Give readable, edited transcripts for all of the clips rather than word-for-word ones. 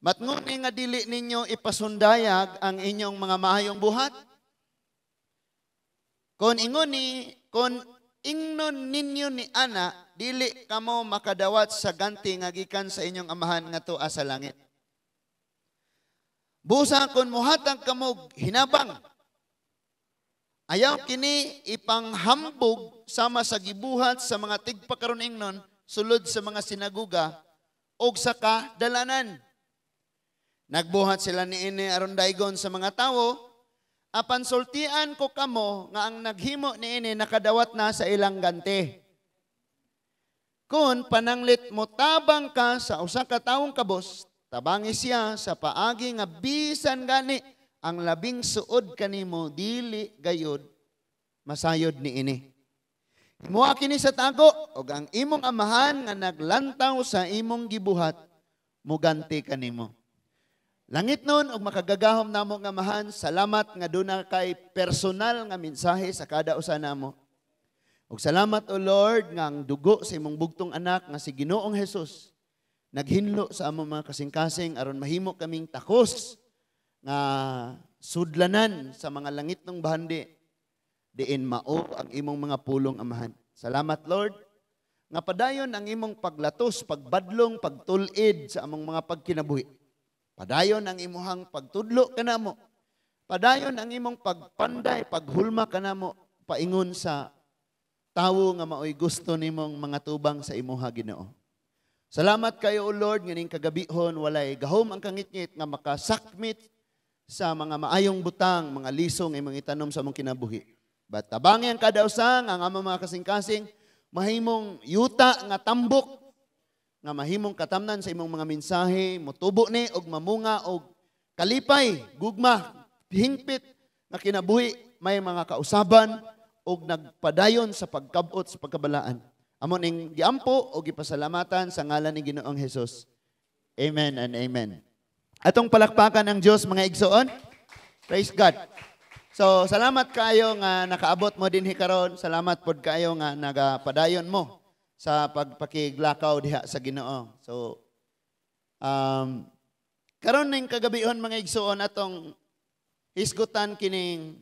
Matnguni nga dili ninyo ipasundayag ang inyong mga mahayong buhat. Kung ingnon ninyo ni ana, dili kamo makadawat sa ganti nga gikan sa inyong amahan nga tuwa sa langit. Busa kon muhatag kamo hinabang, ayaw kini ipanghambog sama sa gibuhat sa mga tigpakaron ingnon sulod sa mga sinaguga og sa kadalanan. Nagbuhat sila niini aron daygon sa mga tawo, apan sultian ko kamo nga ang naghimo niini nakadawat na sa ilang ganti. Kung pananglit mo tabang ka sa usa ka tawong kabos, tabangi siya sa paagi nga bisan gani ang labing suod kanimo dili gayud masayod niini. Himuha kini sa tago ug ang imong amahan nga naglantaw sa imong gibuhat muganti kanimo. Langit nun, og makagagahom namo nga amahan, salamat nga duna kay personal nga mensahe sa kada usa namo. Og salamat o Lord nga ang dugo sa imong bugtong anak nga si Ginoong Hesus naghinlo sa among mga kasing-kasing aron mahimo kaming takos nga sudlanan sa mga langit ng bahandi diin mao ang imong mga pulong amahan. Salamat Lord nga padayon ang imong paglatos, pagbadlong, pagtulid sa among mga pagkinabuhi. Padayon ang imuhang pagtudlo kanamo. Padayon ang imong pagpanday, paghulma kanamo paingon sa tawo nga maoy gusto nimong mga tubang sa imuha Ginoo. Salamat kayo o Lord nganing kagabihon walay gahom ang kangitngit nga makasakmit sa mga maayong butang, mga lisong imong itanom sa among kinabuhi. But tabangi ang kada usa nga among mga kasing-kasing mahimong yuta nga tambok nga mahimong katamnan sa imong mga mensahe, motubo ni og mamunga og kalipay, gugma, hingpit nga kinabuhi may mga kausaban og nagpadayon sa pagkabot sa pagkabalaan. Amon ning giampo og gipasalamatan sa ngalan ni Ginoong Hesus. Amen and amen. Atong palakpakan ang Dios mga igsoon. Praise God. So salamat kayo nga nakaabot mo dinhi karon. Salamat pod kayo nga nagapadayon mo sa pagpakiglakaw diha sa Ginoo. So, karon ning kagabihon mga igsoon atong hisgutan kining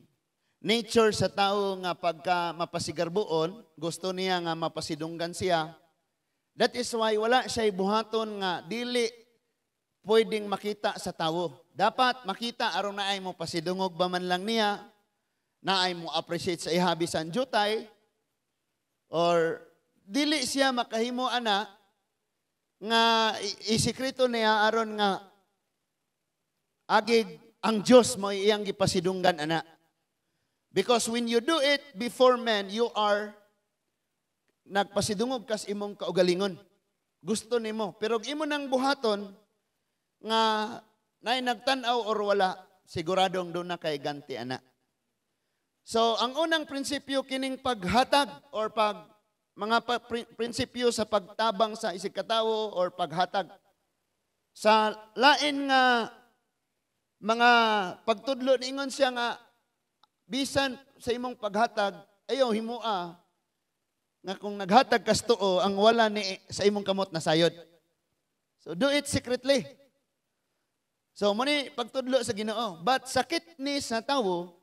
nature sa tao nga pagka mapasigarbuon, gusto niya nga mapasidunggan siya. That is why wala siya buhaton nga dili pwedeng makita sa tao. Dapat makita aron naay mo pasidungog ba man lang niya, naay mo appreciate sa ihabi san jutay, or dili siya makahimo ana nga isikreto niya aron nga agig ang Dios mo iyang gipasidunggan ana. Because when you do it before men, you are nagpasidungog kas imong kaugalingon. Gusto nimo, pero imo nang buhaton nga nay nagtan-aw or wala, siguradong do na kay ganti ana. So ang unang prinsipyo kining paghatag or mga prinsipyo sa pagtabang sa isig katawo or paghatag. Sa lain nga mga pagtudlo ningon siya nga bisan sa imong paghatag, ayaw himua nga kung naghatag kas tuo ang wala ni sa imong kamot na sayod. So do it secretly. So muni pagtudlo sa Ginoo, but sakit ni sa tawo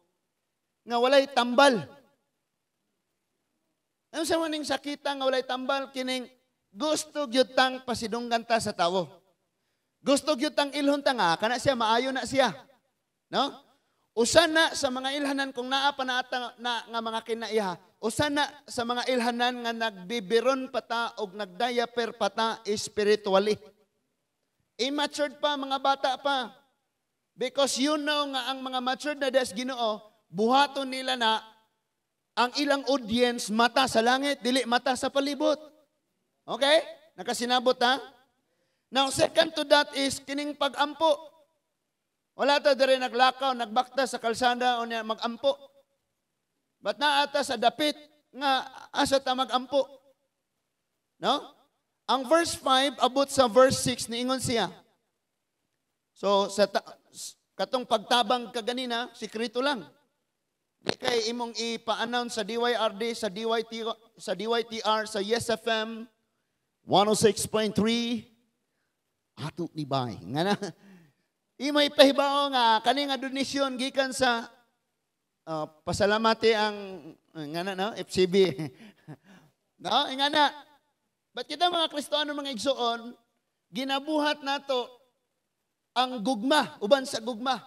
nga walay tambal. Ano sa maning sakita nga walay tambal kining gusto gyud tang pasidunggan ta sa tawo. Gusto gyud tang ilhon ta nga kana siya maayo na siya. No? Usa na sa mga ilhanan kung naa pa na nga mga kinaiha, usa na sa mga ilhanan nga nagbibiron pata og nagdiaper pata spiritually. Immature pa mga bata pa. Because you know nga ang mga matured na des Ginoo, buhaton nila na ang ilang audience, mata sa langit, dili mata sa palibot. Okay? Nakasinabot ha? Now, second to that is kining pag-ampo. Wala ta diri naglakaw, nagbakta sa kalsada o niya mag-ampo. But naata sa dapit nga asa ta mag-ampo. No? Ang verse 5 abot sa verse 6 niingon siya. So, katong pagtabang kaganina, sikreto lang. Di kay imong ipa-announce sa DYRD, sa DYTR, sa Yes FM 106.3, hato ni bay. Nga na, imay pahibao nga, kani nga donasyon gikan sa pasalamati ang, nga na, no? FCB. No? Nga na, ba't kita mga Kristiyano mga igsoon, ginabuhat nato ang gugma, uban sa gugma.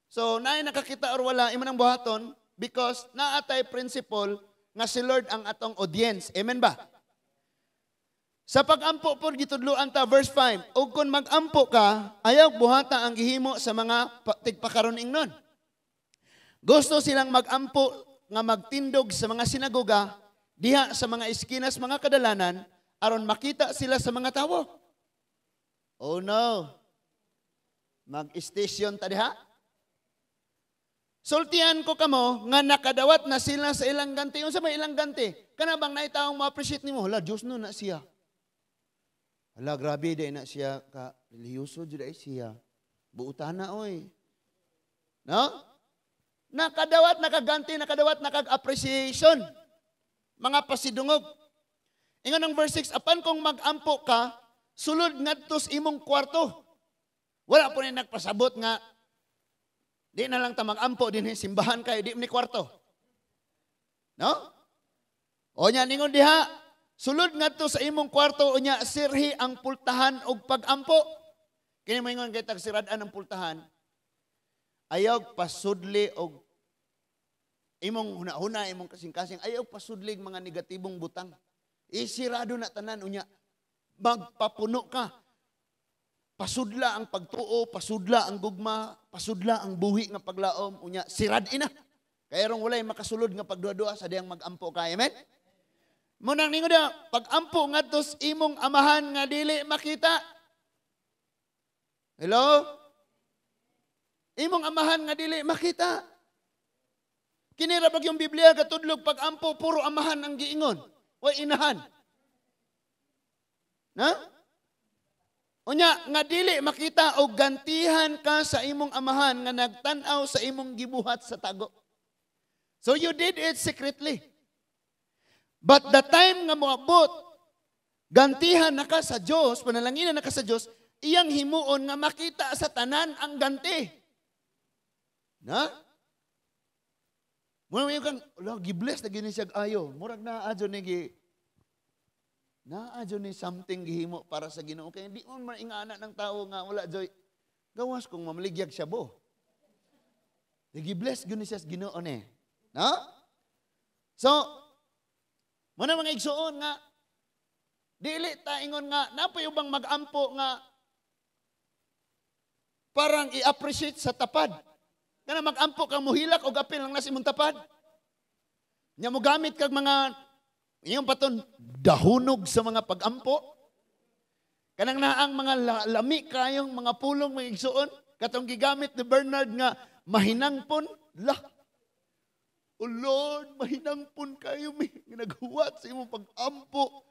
So, naay nakakita or wala, imo nang buhaton, because naatay principle nga si Lord ang atong audience. Amen ba? Sa pag-ampo po, gitudluan ta, verse 5, ug kung mag-ampo ka, ayaw buhata ang gihimo sa mga tigpakaroning nun. Gusto silang mag-ampo nga magtindog sa mga sinagoga, diha sa mga eskinas, mga kadalanan, aron makita sila sa mga tawo. Oh no. Mag-station ta diha. Sultian ko kamo nga nakadawat na sila sa ilang ganti. Unsa may ilang ganti? Kana bang naitaong ma-appreciate nimo? Hala, Diyos no na siya. Hala, grabe day na siya ka reliyoso jud ay siya. Buutana oy. No? Nakadawat, nakaganti, nakadawat, nakag-appreciation. Mga pasidungog. Ingon ang verse 6, apan kung mag-ampo ka, sulod ngadto sa imong kwarto. Wala po na nagpasabot nga, di na lang ta mag-ampo din simbahan kayo, di ni kwarto. No? O nya, ningon diha, sulod ngadto sa imong kwarto, o nya, sirhi ang pultahan og pag-ampo. Kini mo ingon kay tagsiradaan ang pultahan, ayaw pasudli og imong huna-huna, imong kasing-kasing, ayaw pasudlig mga negatibong butang. Isirado na tanan, unya, magpapuno ka. Pasudla ang pagtuo, pasudla ang gugma, pasudla ang buhi nga paglaom, unya, sirad ina. Kaya rong walay makasulod nga pagdua-dua sa diyang mag-ampo ka, amen? Munang ningo na, pag-ampo nga tos imong amahan nga dili makita. Hello? Imong amahan nga dili makita. Kinira pag yung Biblia katudlog pag-ampo, puro amahan ang giingon. O inahan. Na? Unya, nga dili makita o gantihan ka sa imong amahan nga nagtanaw sa imong gibuhat sa tago. So you did it secretly. But the time nga moabot, gantihan na ka sa Diyos, panalanginan na ka sa Diyos, iyang himuon nga makita sa tanan ang ganti. Na? Muna mo kang, gibless na gini siya ayo. Murag na adyo ni something gihimo para sa Ginoo. Kaya hindi mo man ingana ng tao nga wala joy. Gawas kung mamaligyag siya bo. Gibless gini siya sa Ginoo ni. No? So, muna mga igsuon nga, dili ta ingon nga, napoy ubang mag-ampo nga parang i-appreciate sa tapad. Kana mag-ampo kang muhilak o gapil lang nasa imong tapad. Nya mo gamit kag mga iyong paton dahunog sa mga pag-ampo. Kanang naang mga lami kayong mga pulong mga igsuon katong gigamit ni Bernard nga mahinangpon. Lah. O Lord, mahinangpon kayo mi naghuwat sa imong pag-ampo.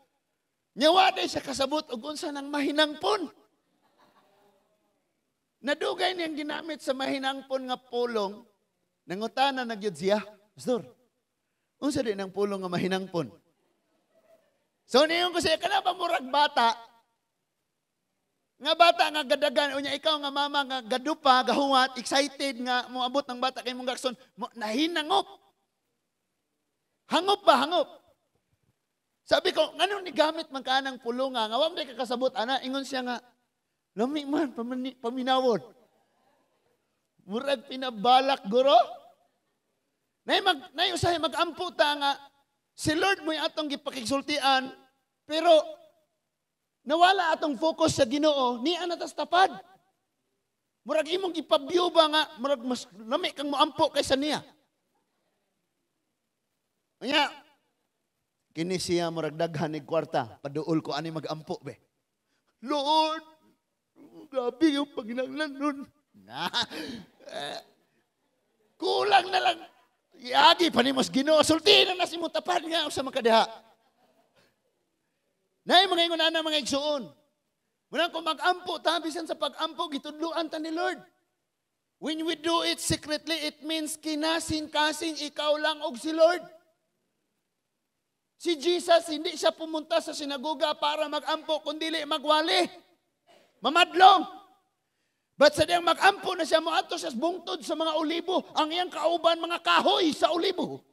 Nya wa day sa kasabot og unsa nang mahinangpon. Nadugay niyang ginamit sa mahinangpon nga pulong, nangutana na gyud siya, Pastor, unsa din ang pulong nga mahinangpon? So niyon ko siya, kana ba murag bata? Nga bata nga gadagan, unya ikaw nga mama nga gadupa, gahuwat, excited nga moabot ng bata kay mong gakson, nahinangop. Hangop ba, hangop? Sabi ko, ngano ni gamit man ka ng pulong nga wa man kakasabot ana, ingon siya nga, lami man, paminawon. Murag pinabalak, guro. Nay usahay mag-ampo ta nga, si Lord mo yung atong gipakigsultian, pero nawala atong focus sa Ginoo, niya natas tapad. Murag imong gipabyo ba nga, murag mas lami kang moampo kaysa niya. Kanya, kini siya murag daghan ni kwarta, paduol ko ani mag-ampo be. Lord, grabe yung paginanglan nun. Kulang na lang. Iagi pa ni mas Ginoo. Sulti na si mo tapad nga sa makadiha. Nay mga ingon na mga igsuon. Muna kung mag-ampo, tabisan sa pag-ampo, gitudluan ta ni Lord. When we do it secretly, it means kinasing-kasing ikaw lang og si Lord. Si Jesus, hindi siya pumunta sa sinagoga para mag-ampo, kundi magwali. mamadlong. But sa diyang magampo na siya moadto sa bungtod sa mga olibo, ang iyang kauban mga kahoy sa olibo.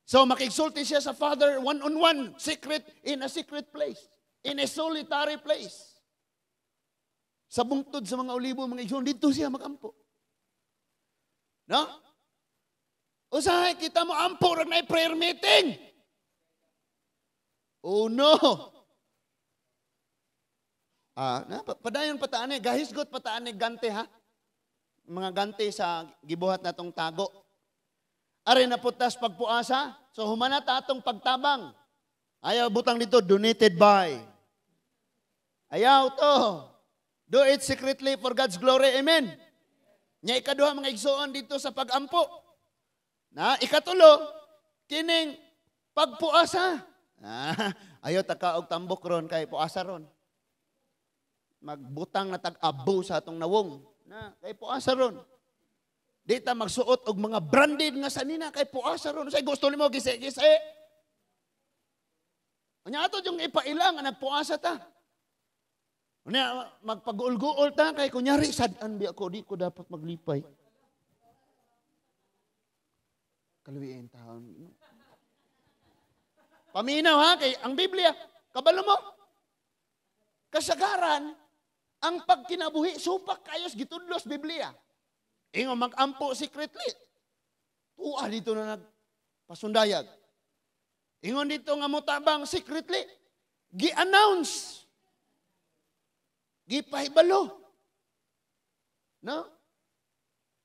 So makigsulti siya sa Father one-on-one, secret, in a secret place, in a solitary place. Sa bungtod sa mga olibo, mga igsoon, dito siya magampo. No? Usahay kita mo ampo rin na prayer meeting. Oh no! Padayon pataane, gahisgot pataane gante ha? Mga gante sa gibuhat na tong tago. Are na putas pagpuasa, so humana ta atong pagtabang. Ayaw butang dito, donated by. Ayaw to. Do it secretly for God's glory. Amen. Nya ikaduha mga igsoon dito sa pagampo. Na ikatulo, kining pagpuasa. Ayaw takaog tambok ron kay puasa ron. Magbutang na tag-abo sa atong nawong. Na kay puasa ron. Dita magsuot og mga branded nga sanina kay puasa ron. Say gusto nimo gisi-gisi. Anya ato yung ipailang nga nagpuasa ta. Unya magpag-uol-guol ta kay kunyari sad-an bi ako di ko dapat maglipay. Kaluwiin taon. Paminaw ha kay ang Biblia, kabalo mo. Kasagaran ang pagkinabuhi supak kayos gitudlos Biblia. Ingon magampo secretly. Tuwa dito na nagpasundayag. Ingon dito nga motabang secretly. Gi-announce. Gipahibalo. No?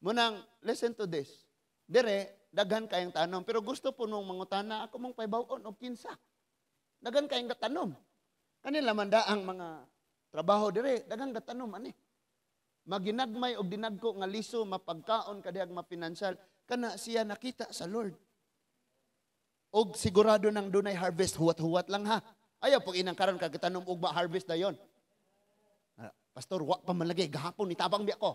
Munang, listen to this. Dire, daghan kayong tanom. Pero gusto po nung mangutana, ako mong paibawon o kinsa. Daghan kayong gatanom. Kanila manda ang mga trabaho dire, daghan gatanom. Ani? Maginagmay og dinagko nga liso, mapagkaon, kadihag mapinansyal. Kana siya nakita sa Lord. Og sigurado nang dunay harvest, huwat-huwat lang ha. Ayaw, pag inang karon kagatanom og ma-harvest na yon. Pastor, wak pa man lagi, gahapon nitabang di ako.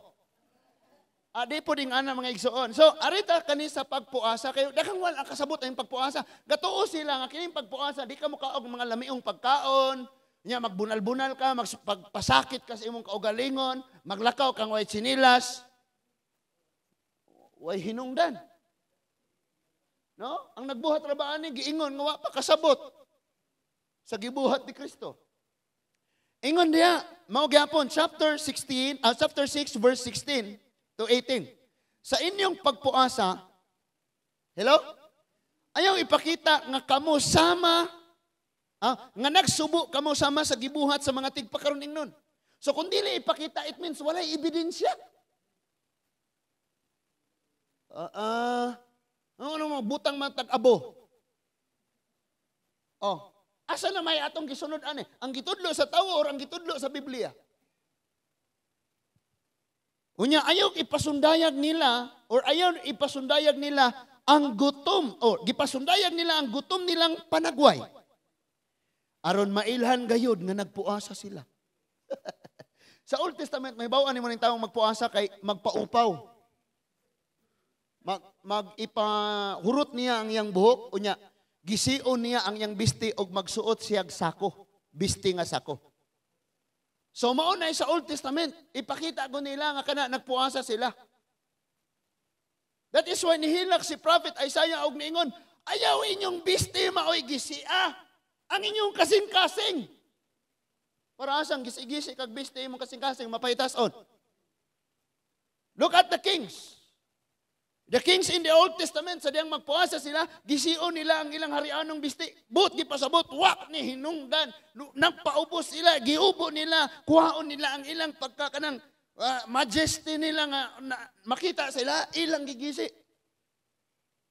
Di po ding ana mga igsoon. So, arita kani sa pagpuasa, kayo, dakang wala kasabot ang pagpuasa. Gatuo sila nga kining pagpuasa, di ka mo kaog mga lamiong pagkaon, nya magbunal-bunal ka, magpasakit ka sa imong kaugalingon, maglakaw kang way sinilas, way hinungdan. No? Ang nagbuhat ra ba ani giingon nga wa pa kasabot sa gibuhat ni Kristo. Ingon diya, mao gyapon chapter 6 verse 16 to 18. Sa inyong pagpuasa, hello? Ayaw ipakita nga kamo sama nga nagsubo kamo sama sa gibuhat sa mga tigpakaron ingnon. So kung dili ipakita, it means walay ebidensya. Ano mo butang matag-abo? Oh, asa na may atong gisunod ani? Ang gitudlo sa tawo or ang gitudlo sa Biblia? Unya ayaw ipasundayag nila or ayaw ipasundayag nila ang gutom o gipasundayag nila ang gutom nilang panagway. Aron mailhan gayud nga nagpuasa sila. Sa Old Testament may bawaan ni mo ning tawo magpuasa kay magpaupaw. Magipahurot niya ang iyang buhok unya gision niya ang iyang bisti og magsuot siyag sako, bisti nga sako. So maunay sa Old Testament, ipakita ko nila nga kana nagpuasa sila. That is why nihilak si Prophet Isaiah og niingon, ayaw inyong bisti maoy gisia, ang inyong kasing-kasing. Para asang gisi-gisi kag bisti imong kasing-kasing mapahitason. Look at the kings. The kings in the Old Testament, sa diyang magpuasa sila, gisiyon nila ang ilang harianong bisti. But, gipasabot, wak ni hinungdan. Nagpaubos sila, giubo nila, kuhaon nila ang ilang pagkakanang majesty nila nga makita sila, ilang gigisi.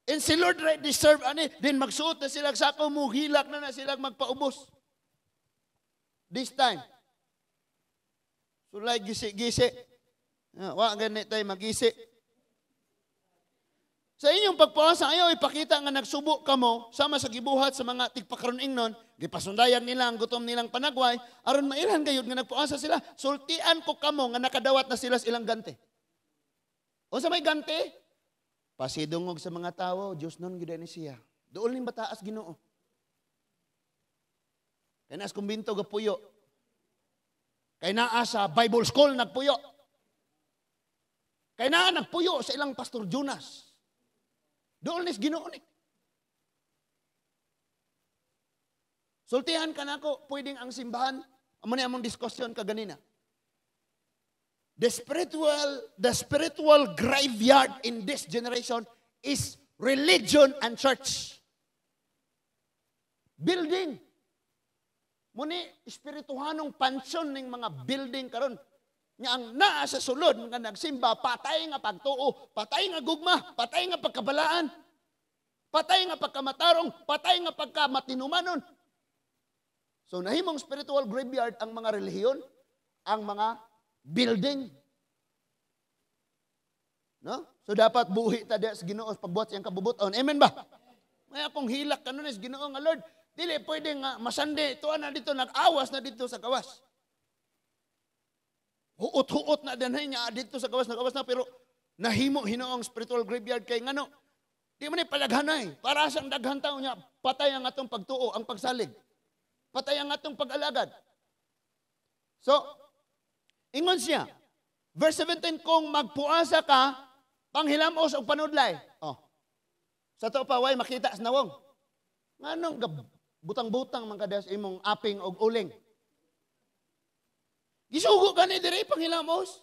And si Lord right deserve, din magsuot na sila sa ako, muhilak na sila magpaubos. This time. So like gisi-gisi. Wak ganit tayo magisi. Sa inyong pagpuasa, ayaw ipakita nga nagsubo kamo sama sa gibuhat sa mga tigpakaron ingnon, gipasundayan nila ang gutom nilang panagway, aron mailhan gayud nga nagpuasa sila, sultian ko kamo nga nakadawat na sila ilang gante. O sa may gante, pasidungog sa mga tao, Diyos nun gid ni siya. Dool ning bataas Ginoo. Kanas kumbinto gapuyo. Kay naa sa Bible School nagpuyo. Kay naa nagpuyo sa ilang Pastor Jonas. Doon nis Ginoo ni. Sultihan ka na ako, pwedeng ang simbahan, amo ni among diskusyon kaganina. The spiritual graveyard in this generation is religion and church. Building. Muni espirituhanong pansyon ning mga building karon. Nga ang naa sa sulod nga nagsimba, patay nga pagtuo, patay nga gugma, patay nga pagkabalaan, patay nga pagkamatarong, patay nga pagkamatinumanon. So nahimong spiritual graveyard ang mga relihiyon, ang mga building. No? So dapat buhi ta diha sa Ginoo pagbuhat siyang kabubuton. Amen ba? May akong hilak kanon sa Ginoo nga Lord, dili pwede nga masande tuwa na dito nag-awas na dito sa gawas. Huot-huot na dinhay nya dito sa gawas na pero nahimo hinoong spiritual graveyard kay ngano? Di man palaghanay para sa daghan tawo nya patay ang atong pagtuo, ang pagsalig. Patay ang atong pag-alagad. So, ingon siya, verse 17, kung magpuasa ka, panghilamos o panudlay. Oh. Sa to pa, way makita sa nawong. Nganong butang-butang man kada sa imong aping og uling. Gisugo ka ni dire panghilamos.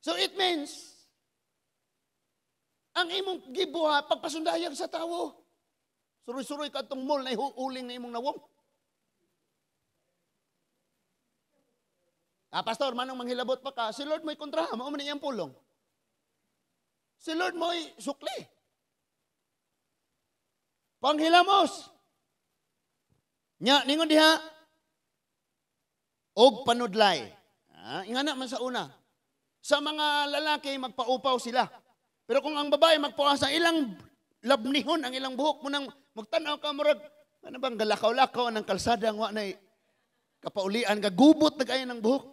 So it means, ang imong gibuhat, pagpasundayag sa tawo. Suroy-suroy ka itong mall na uling na imong nawong. Pastor, manong manghilabot pa ka, si Lord mo'y kontraha, mauman niyang pulong. Si Lord mo'y sukli. Panghilamos. Nya, ningon diha, og panudlay. Ingana man sa una. Sa mga lalaki, magpaupaw sila. Pero kung ang babae magpuasa, ilang labnihon ang ilang buhok mo nang magtanaw ka murag, ano bang galakaw-lakaw ng kalsada ang wa na kapaulian, gagubot na kaya ng buhok.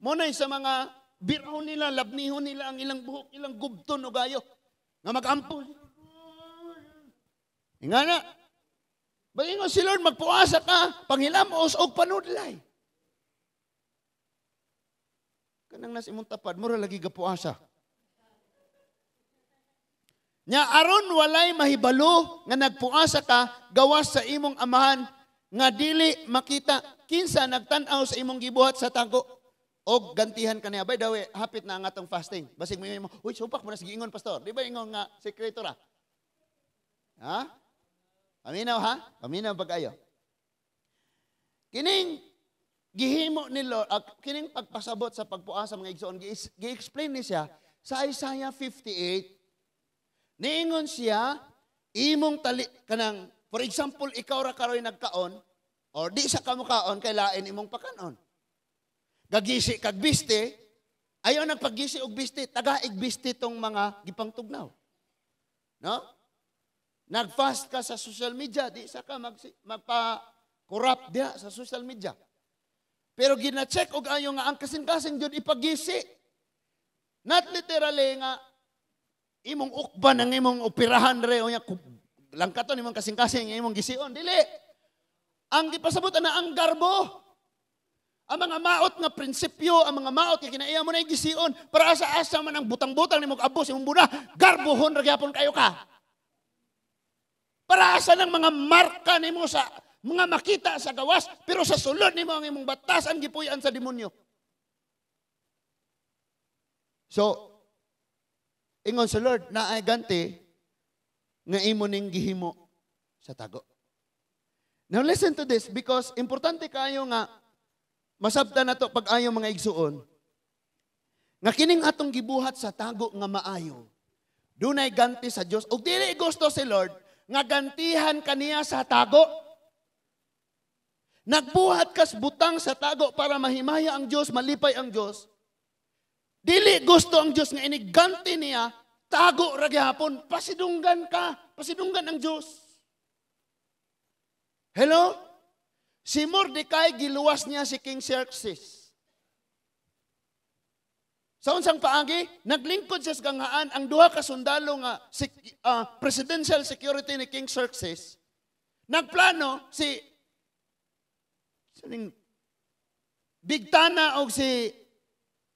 Munay sa mga birahon nila, labnihon nila ang ilang buhok, ilang gubton o gayo. Nga mag-ampo. Nga na. Balingon si Lord, magpuasa ka, panghilamos o panudlay. Kanang nas imong tapad, mura lagi gapuasa. Nya aron walay mahibalo nga nagpuasa ka, gawas sa imong amahan, nga dili makita, kinsa nagtan-aw sa imong gibuhat sa tago. O gantihan ka niya. By the way, hapit na ang atong fasting. Basig mo yun mo, uy, supak mo na sige ingon, pastor. Di ba ingon nga, sekreto ra? Ha? Paminaw ha? Paminaw pag-ayo. Kining gihimo ni Lord, kining pagpasabot sa pagpuasa mga igsoon, gi-explain ni siya sa Isaiah 58. Niingon siya, imong tali, kanang, for example, ikaw ra karoy nagkaon, or di sa kamukaon, kay lain imong pakanon. Gagisi kag biste, ayaw nagpagisi og biste, tagaig biste tong mga gipangtugnaw. No? Nag-fast ka sa social media, di sa ka magpa-corrupt diha sa social media. Pero gina-check og ayo nga ang kasing-kasing jud ipagisi. Not literally nga imong ukban ang imong operahan re o nya langkaton imong kasing-kasing imong gision, dili. Ang gipasabot na ang garbo. Ang mga maot nga prinsipyo, ang mga maot nga kinaiya mo na gision, para asa-asa man ang butang-butang ni mong abos, imong buna, garbohon, ragyapon kayo ka. Para asa ng mga marka ni mo sa, mga makita sa gawas, pero sa sulod ni mo ang imong batasan, gipuyan sa demonyo. So, ingon sa Lord, na ay ganti, nga imo ning gihimo sa tago. Now listen to this, because importante kayo nga, masabta na to pag ayaw mga igsuon. Nga kining atong gibuhat sa tago nga maayo. Dunay ganti sa Dios. Ug dili gusto si Lord nga gantihan kaniya sa tago. Nagbuhat kas butang sa tago para mahimaya ang Dios, malipay ang Dios. Dili gusto ang Dios nga iniganti niya tago ra gyapon, pasidunggan ka, pasidunggan ang Dios. Hello? Si Mordecai, giluwas niya si King Xerxes. Sa unsang paagi, naglingkod siya sa gangaan ang duha ka sundalo nga presidential security ni King Xerxes. Nagplano si Bigtana og si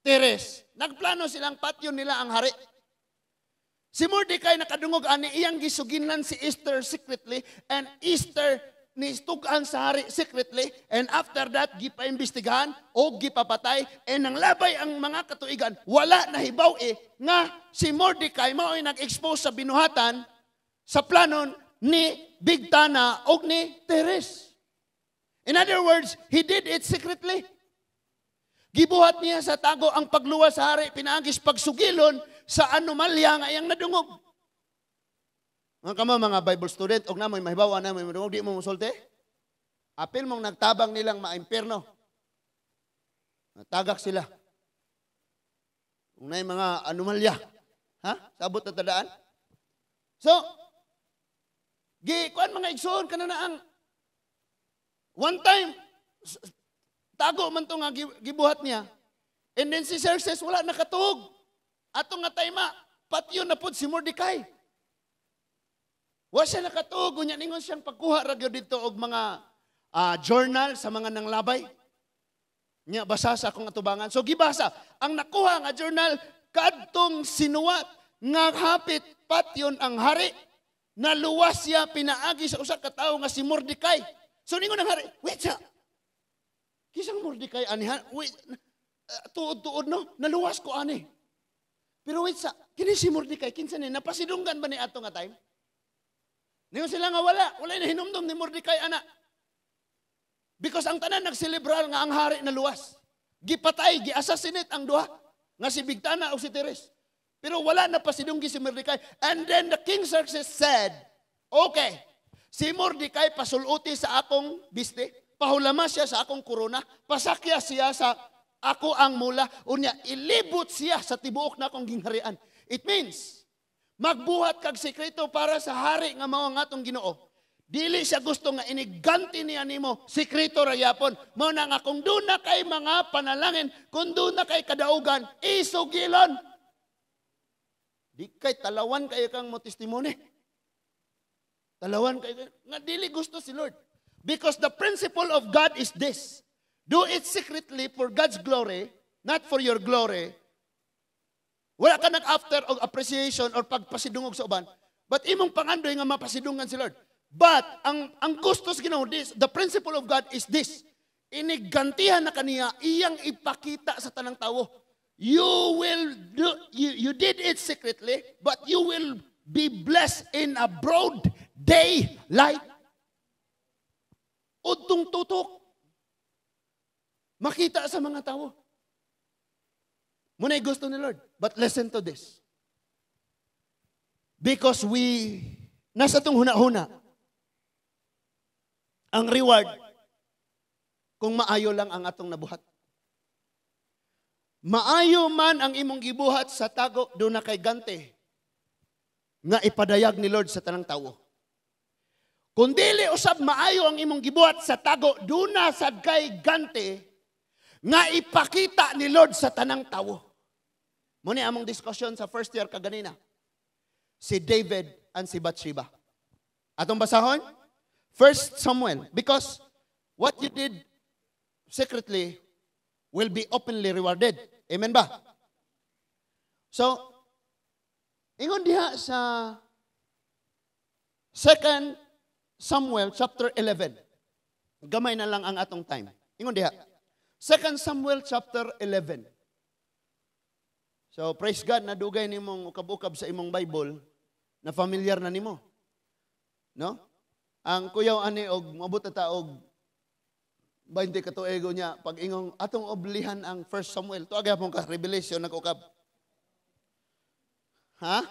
Teres. Nagplano silang patyon nila ang hari. Si Mordecai nakadungog ani iyang gisuginan si Esther secretly and Esther nistugan sa hari secretly and after that gipaimbestigahan o gipapatay and nang labay ang mga katuigan wala nahibaw nga si Mordecai mao'y nag-expose sa binuhatan sa planon ni Bigtana o ni Teres. In other words, he did it secretly. Gibuhat niya sa tago ang pagluwas sa hari, pinaagis pagsugilon sa anomalya nga iyang nadungog. Mga kamo mga Bible student, og namoy mahibawa na may madungog, di mo musulti? Apil mong nagtabang nilang maimperno. Natagak sila. Kung na mga anomalya. Ha? Sabot na tadaan? So, kuan mga igsoon ka na ang one time, tago man to nga gibuhat niya. And then si Xerxes wala nakatuog. Ato nga tayma, patyon na pod si Mordecai. Wala siya nakatuog. Unya ningon siyang pagkuha ragyo dito og mga journal sa mga nanglabay. Nya basa sa akong atubangan. So gibasa. Ang nakuha nga journal, kadtong sinuwat nga hapit patyon ang hari. Naluwas siya pinaagi sa usa ka tawo nga si Mordecai. So ningon ang hari, wait siya. Kisang Mordecai anihan, wait, tuod-tuod no, naluwas ko ani. Pero wait sa, kini si Mordecai, kinsa ni, napasidunggan ba ni ato nga time? Ningon sila nga wala na hinumdum ni Mordecai ana. Because ang tanan nagselebrar nga ang hari naluwas. Gipatay, gi-assassinate ang duha, nga si Bigtana o si Teres. Pero wala na pasidunggi si Mordecai. And then the King Xerxes said, okay, si Mordecai pasuluti sa akong biste, pahulama siya sa akong korona, pasakya siya sa ako ang mula, unya ilibot siya sa tibuok na akong gingharian. It means, magbuhat kag sekreto para sa hari nga mao nga atong Ginoo. Dili siya gusto nga iniganti niya nimo, sekreto rayapon. Mao na nga kung doon na kay mga panalangin, kung doon na kay kadaugan, isugilon. Di kay talawan kayo kang mo testimony. Talawan kayo, nga dili gusto si Lord. Because the principle of God is this. Do it secretly for God's glory, not for your glory. Wala ka nag-after of appreciation or pagpasidungog sa uban. But imong pangandoy nga mapasidungan si Lord. But ang gusto sa Ginoo, the principle of God is this. Inigantihan na kaniya, iyang ipakita sa tanang tawo. You did it secretly, but you will be blessed in a broad daylight. Udtong tutok. Makita sa mga tao. Muna'y gusto ni Lord. But listen to this. Because nasa itong huna-huna, ang reward, kung maayo lang ang atong nabuhat. Maayo man ang imong gibuhat sa tago, doon na kay gante, nga ipadayag ni Lord sa tanang tao. Kung dili usab maayo ang imong gibuhat sa tago, doon na sad kay gante, nga ipakita ni Lord sa tanang tao. Muna among diskusyon sa first year kaganina. Si David and si Bathsheba. Atong basahon? 1 Samuel. Because what you did secretly will be openly rewarded. Amen ba? So, ingon diha sa 2 Samuel chapter 11. Gamay na lang ang atong time. Ingon diha. 2 Samuel chapter 11. So, praise God, nadugay nimong ukab-ukab sa imong Bible na familiar na nimo. No? Ang kuyaw ani og mabot ta og 20 ka tuigo niya pag ingong atong oblihan ang 1 Samuel. Tuag gyapon ka revelation nag-ukab. Ha?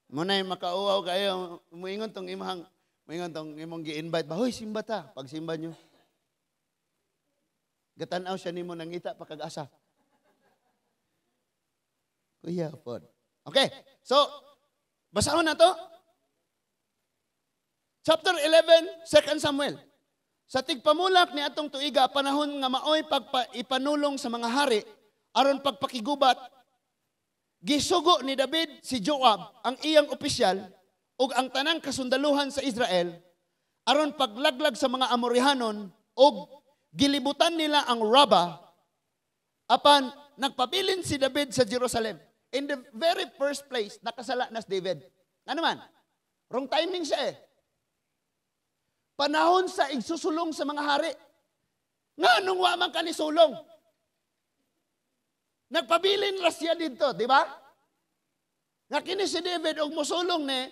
Munay makauaw kayo muingon tong imong gi-invite ba, hoy simba ta, pag simba nyo. Gatanaw siya nimo nangita pakag-asa. Kuya pod. Okay. So, basahon na to. Chapter 11, 2 Samuel. Sa tigpamulak ni atong tuiga, panahon nga maoy ipanulong sa mga hari, aron pagpakigubat, gisugo ni David si Joab, ang iyang opisyal, ug ang tanang kasundaluhan sa Israel, aron paglaglag sa mga Amorihanon, ug gilibutan nila ang Raba, apan nagpabilin si David sa Jerusalem. In the very first place, nakasala na si David. Ano man? Wrong timing siya eh. Panahon sa igsusulong sa mga hari. Nga nung wa man kanisulong. Nagpabilin ra siya dito, di ba? Nga kini si David og musulong ni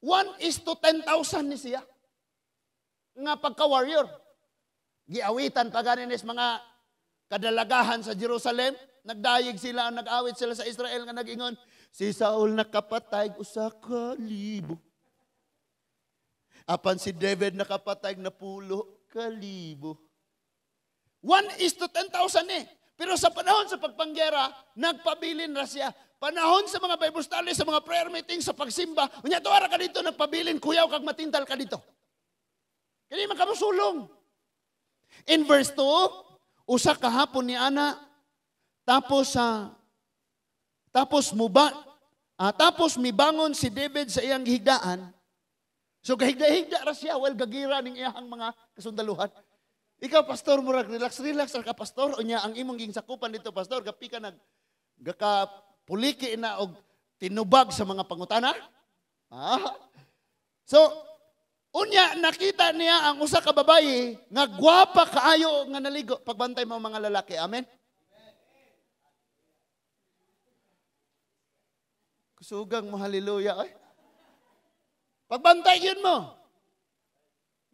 1:10,000 ni siya. Nga pagka-warrior. Giawitan pa ganin is mga kadalagahan sa Jerusalem. Nagdayeg sila, nag-awit sila sa Israel nga nag-ingon, si Saul nakapatay usa ka libo. Apan si David nakapatay na 10,000. 1:10,000 eh. Pero sa panahon sa pagpanggera, nagpabilin ra siya. Panahon sa mga Bible studies, sa mga prayer meetings, sa pagsimba, unya tuwara ka dito, nagpabilin, kuyaw kag matintal ka dito. Kaya man ka musulong. In verse 2, usa kahapon ni ana, tapos mibangon si David sa iyang gihigdaan. So gahigda-higda ra siya, well gagira ning iyang mga kasundaluhan. Ikaw pastor murag relax ra ka pastor, unya ang imong gingsakupan dito pastor, gapi ka puliki na og tinubag sa mga pangutana. So unya nakita niya ang usa ka babayi nga gwapa kaayo nga naligo pagbantay mo mga lalaki. Amen. Kusugang mo haleluya ay. Pagbantay yun mo.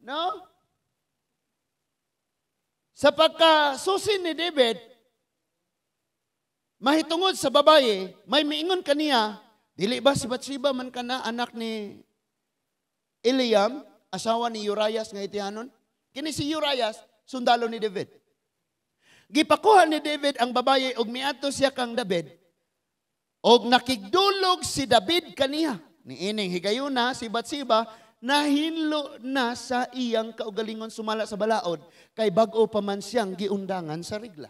No? Sa pagkasusi ni David, mahitungod sa babae, may miingon kaniya, dili ba si Bathsheba man kana anak ni Eliam, asawa ni Urias nga Hitihanon? Kini si Urias, sundalo ni David. Gipakuha ni David ang babae og miadto siya kang David. Og nakigdulog si David kaniya. Niining higayuna si Bathsheba nahinlo na sa iyang kaugalingon sumala sa balaod kay bag-o pa man siyang giundangan sa regla.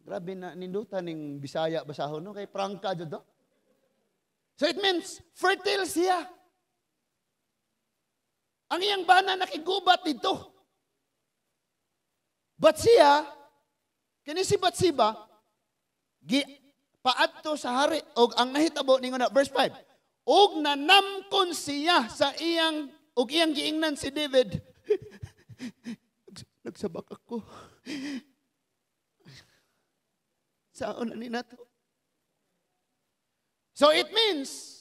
Grabe na nindutan ning Bisaya basahon no kay prangka jud do. So it means fertile siya. Ang iyang bana nakigubat dito. But siya, kini si Bathsheba, paadto sa hari og ang nahitabo ningon na verse 5. Og nanamkon siya sa iyang giingnan si David. Nagsabak ako. Saan na ni nato? So it means,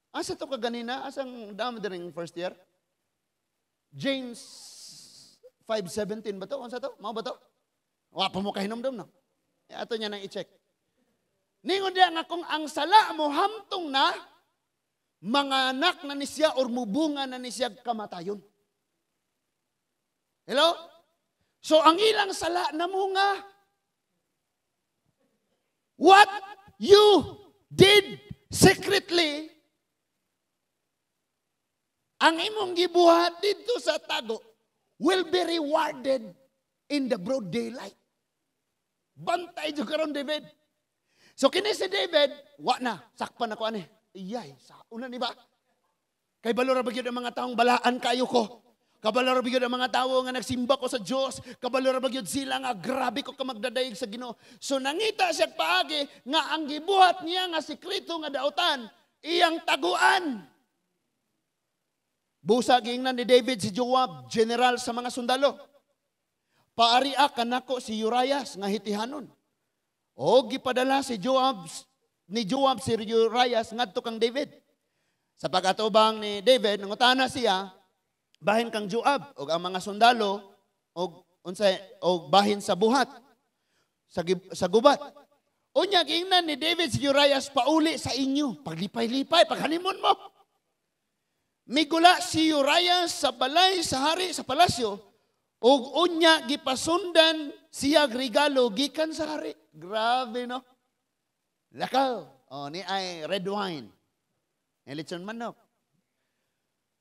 asa to kaganina, asang damo din first year? James 5:17 ba to? Unsa to? Mao ba to? Wa pa mo kahinomdom no. Ato niya nang i-check. Ningon diya nga kung ang sala mo hamtong na, mga anak na ni siya or mubunga na ni siya kamatayon. Hello? So ang ilang sala na mo nga, what you did secretly, ang imong gibuhat dito sa tago will be rewarded in the broad daylight. Bantay dyan karon David. So kini si David, wa na, sakpan ako ani. Iyay, sa una ni ba? Kay balora ba gyud ang mga taong balaan kayo ko? Kabalora ba gyud ang mga tao nga nagsimba ko sa Dios? Kabalora ba gyud sila nga grabe ko ka magdadayeg sa Ginoo? So nangita siya paagi nga ang gibuhat niya nga sikreto nga daotan, iyang taguan. Busa giingnan ni David si Joab, general sa mga sundalo. Paaria kanako si Urias nga Hitihanon. O gipadala ni Joab si Urias ngadto kang David. Sa pag-atubang ni David, nangutana siya, bahin kang Joab o ang mga sundalo o bahin sa buhat sa gubat. Unya giingnan ni David si Urias pauli sa inyo, paglipay-lipay, paghanimon mo. Migula si Urias sa balay sa hari sa palasyo ug unya gipasundan siya regalo gikan sa hari. Grabe no. Lakaw, ni ay red wine. Lechon manok.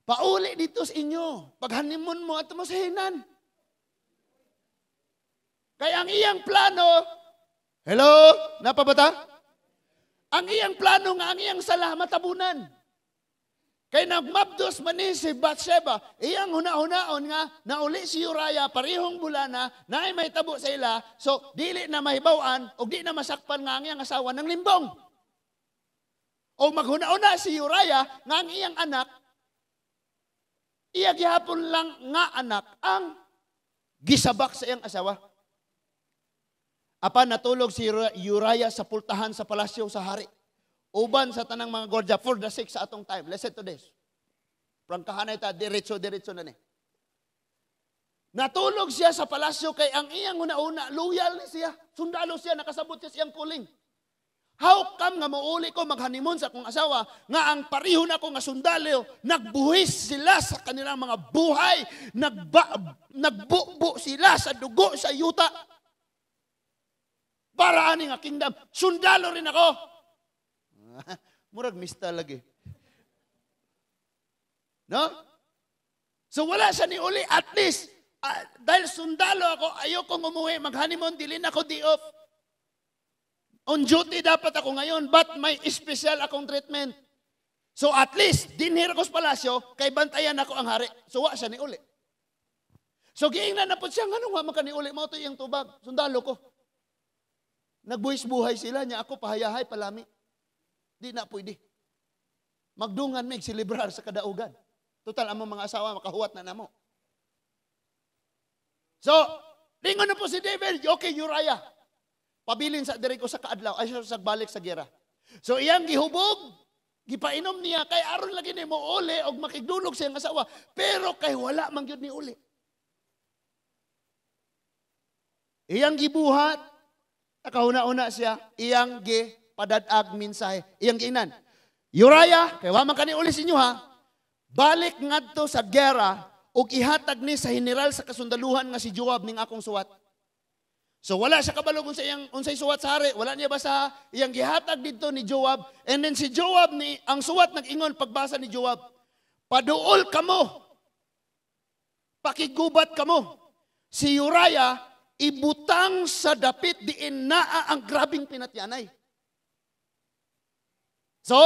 Pauli dito sa inyo. Paghanimon mo at mo sa hinan. Kaya ang iyang plano, hello, napabata? Ang iyang plano nga, ang iyang sala, matabunan. Kay nagmabdos man ni si Bathsheba, iyang huna-hunaon nga nauli si Uriah parehong bulana naay may tabo sa ila, so dili na mahibaw-an o di na masakpan nga ang iyang asawa ng limbong. O maghuna-una si Uriah nga ang iyang anak, iya gihapon lang nga anak ang gisabak sa iyang asawa. Apan natulog si Uriah sa pultahan sa palasyo sa hari. Uban sa tanang mga gordya for the sake sa atong time. Listen to this. Prangkahanay ta, diretso na ni. Natulog siya sa palasyo kay ang iyang una-una, loyal ni siya. Sundalo siya, nakasabot siya siyang kuling. How come nga mauli ko maghanimon sa akong asawa nga ang pariho na ko nga sundalo, nagbuhis sila sa kanilang mga buhay, nagbubo sila sa dugo sa yuta. Para ani nga kingdom, sundalo rin ako. Murag mista lagi. No? So wala siya ni uli, at least, dahil sundalo ako, ayokong umuwi, mag-honeymoon, dilin ako di off. On duty dapat ako ngayon, but may special akong treatment. So at least, dinhir ko sa palasyo, kay bantayan ako ang hari. So wa siya ni uli. So giingnan na po siya, nga nga maka ni uli mo ito yung tubag, sundalo ko. Nagbuhis-buhay sila niya, ako pahayahay, palami. Di na pwede. Magdungan mig silibrar sa kadaugan. Total, among mga asawa, makahuwat na namo. So, lingon na po si David, okay, Uriah. Pabilin sa direko sa kaadlaw, ay sa balik sa gera. So, iyang gihubog, gipainom niya, kay aron lagi ni mo uli, o makigdulog sa iyang asawa, pero kay wala man yun ni uli. Iyang gibuhat, nakahuna-una siya, iyang padadag mensahe. Iyang giinan. Uriah, kay wa man kani uli sinyo ha, balik ngadto sa gera ug ihatag ni sa general sa kasundaluhan nga si Joab ning akong suwat. So wala siya kabalo kung sa iyang unsay suwat sa hari, wala niya basa iyang gihatag didto ni Joab, and then si Joab ni ang suwat nag-ingon pagbasa ni Joab, paduol kamo. Pakigubat kamo. Si Uriah ibutang sa dapit diin naa ang grabing pinatyanay. So,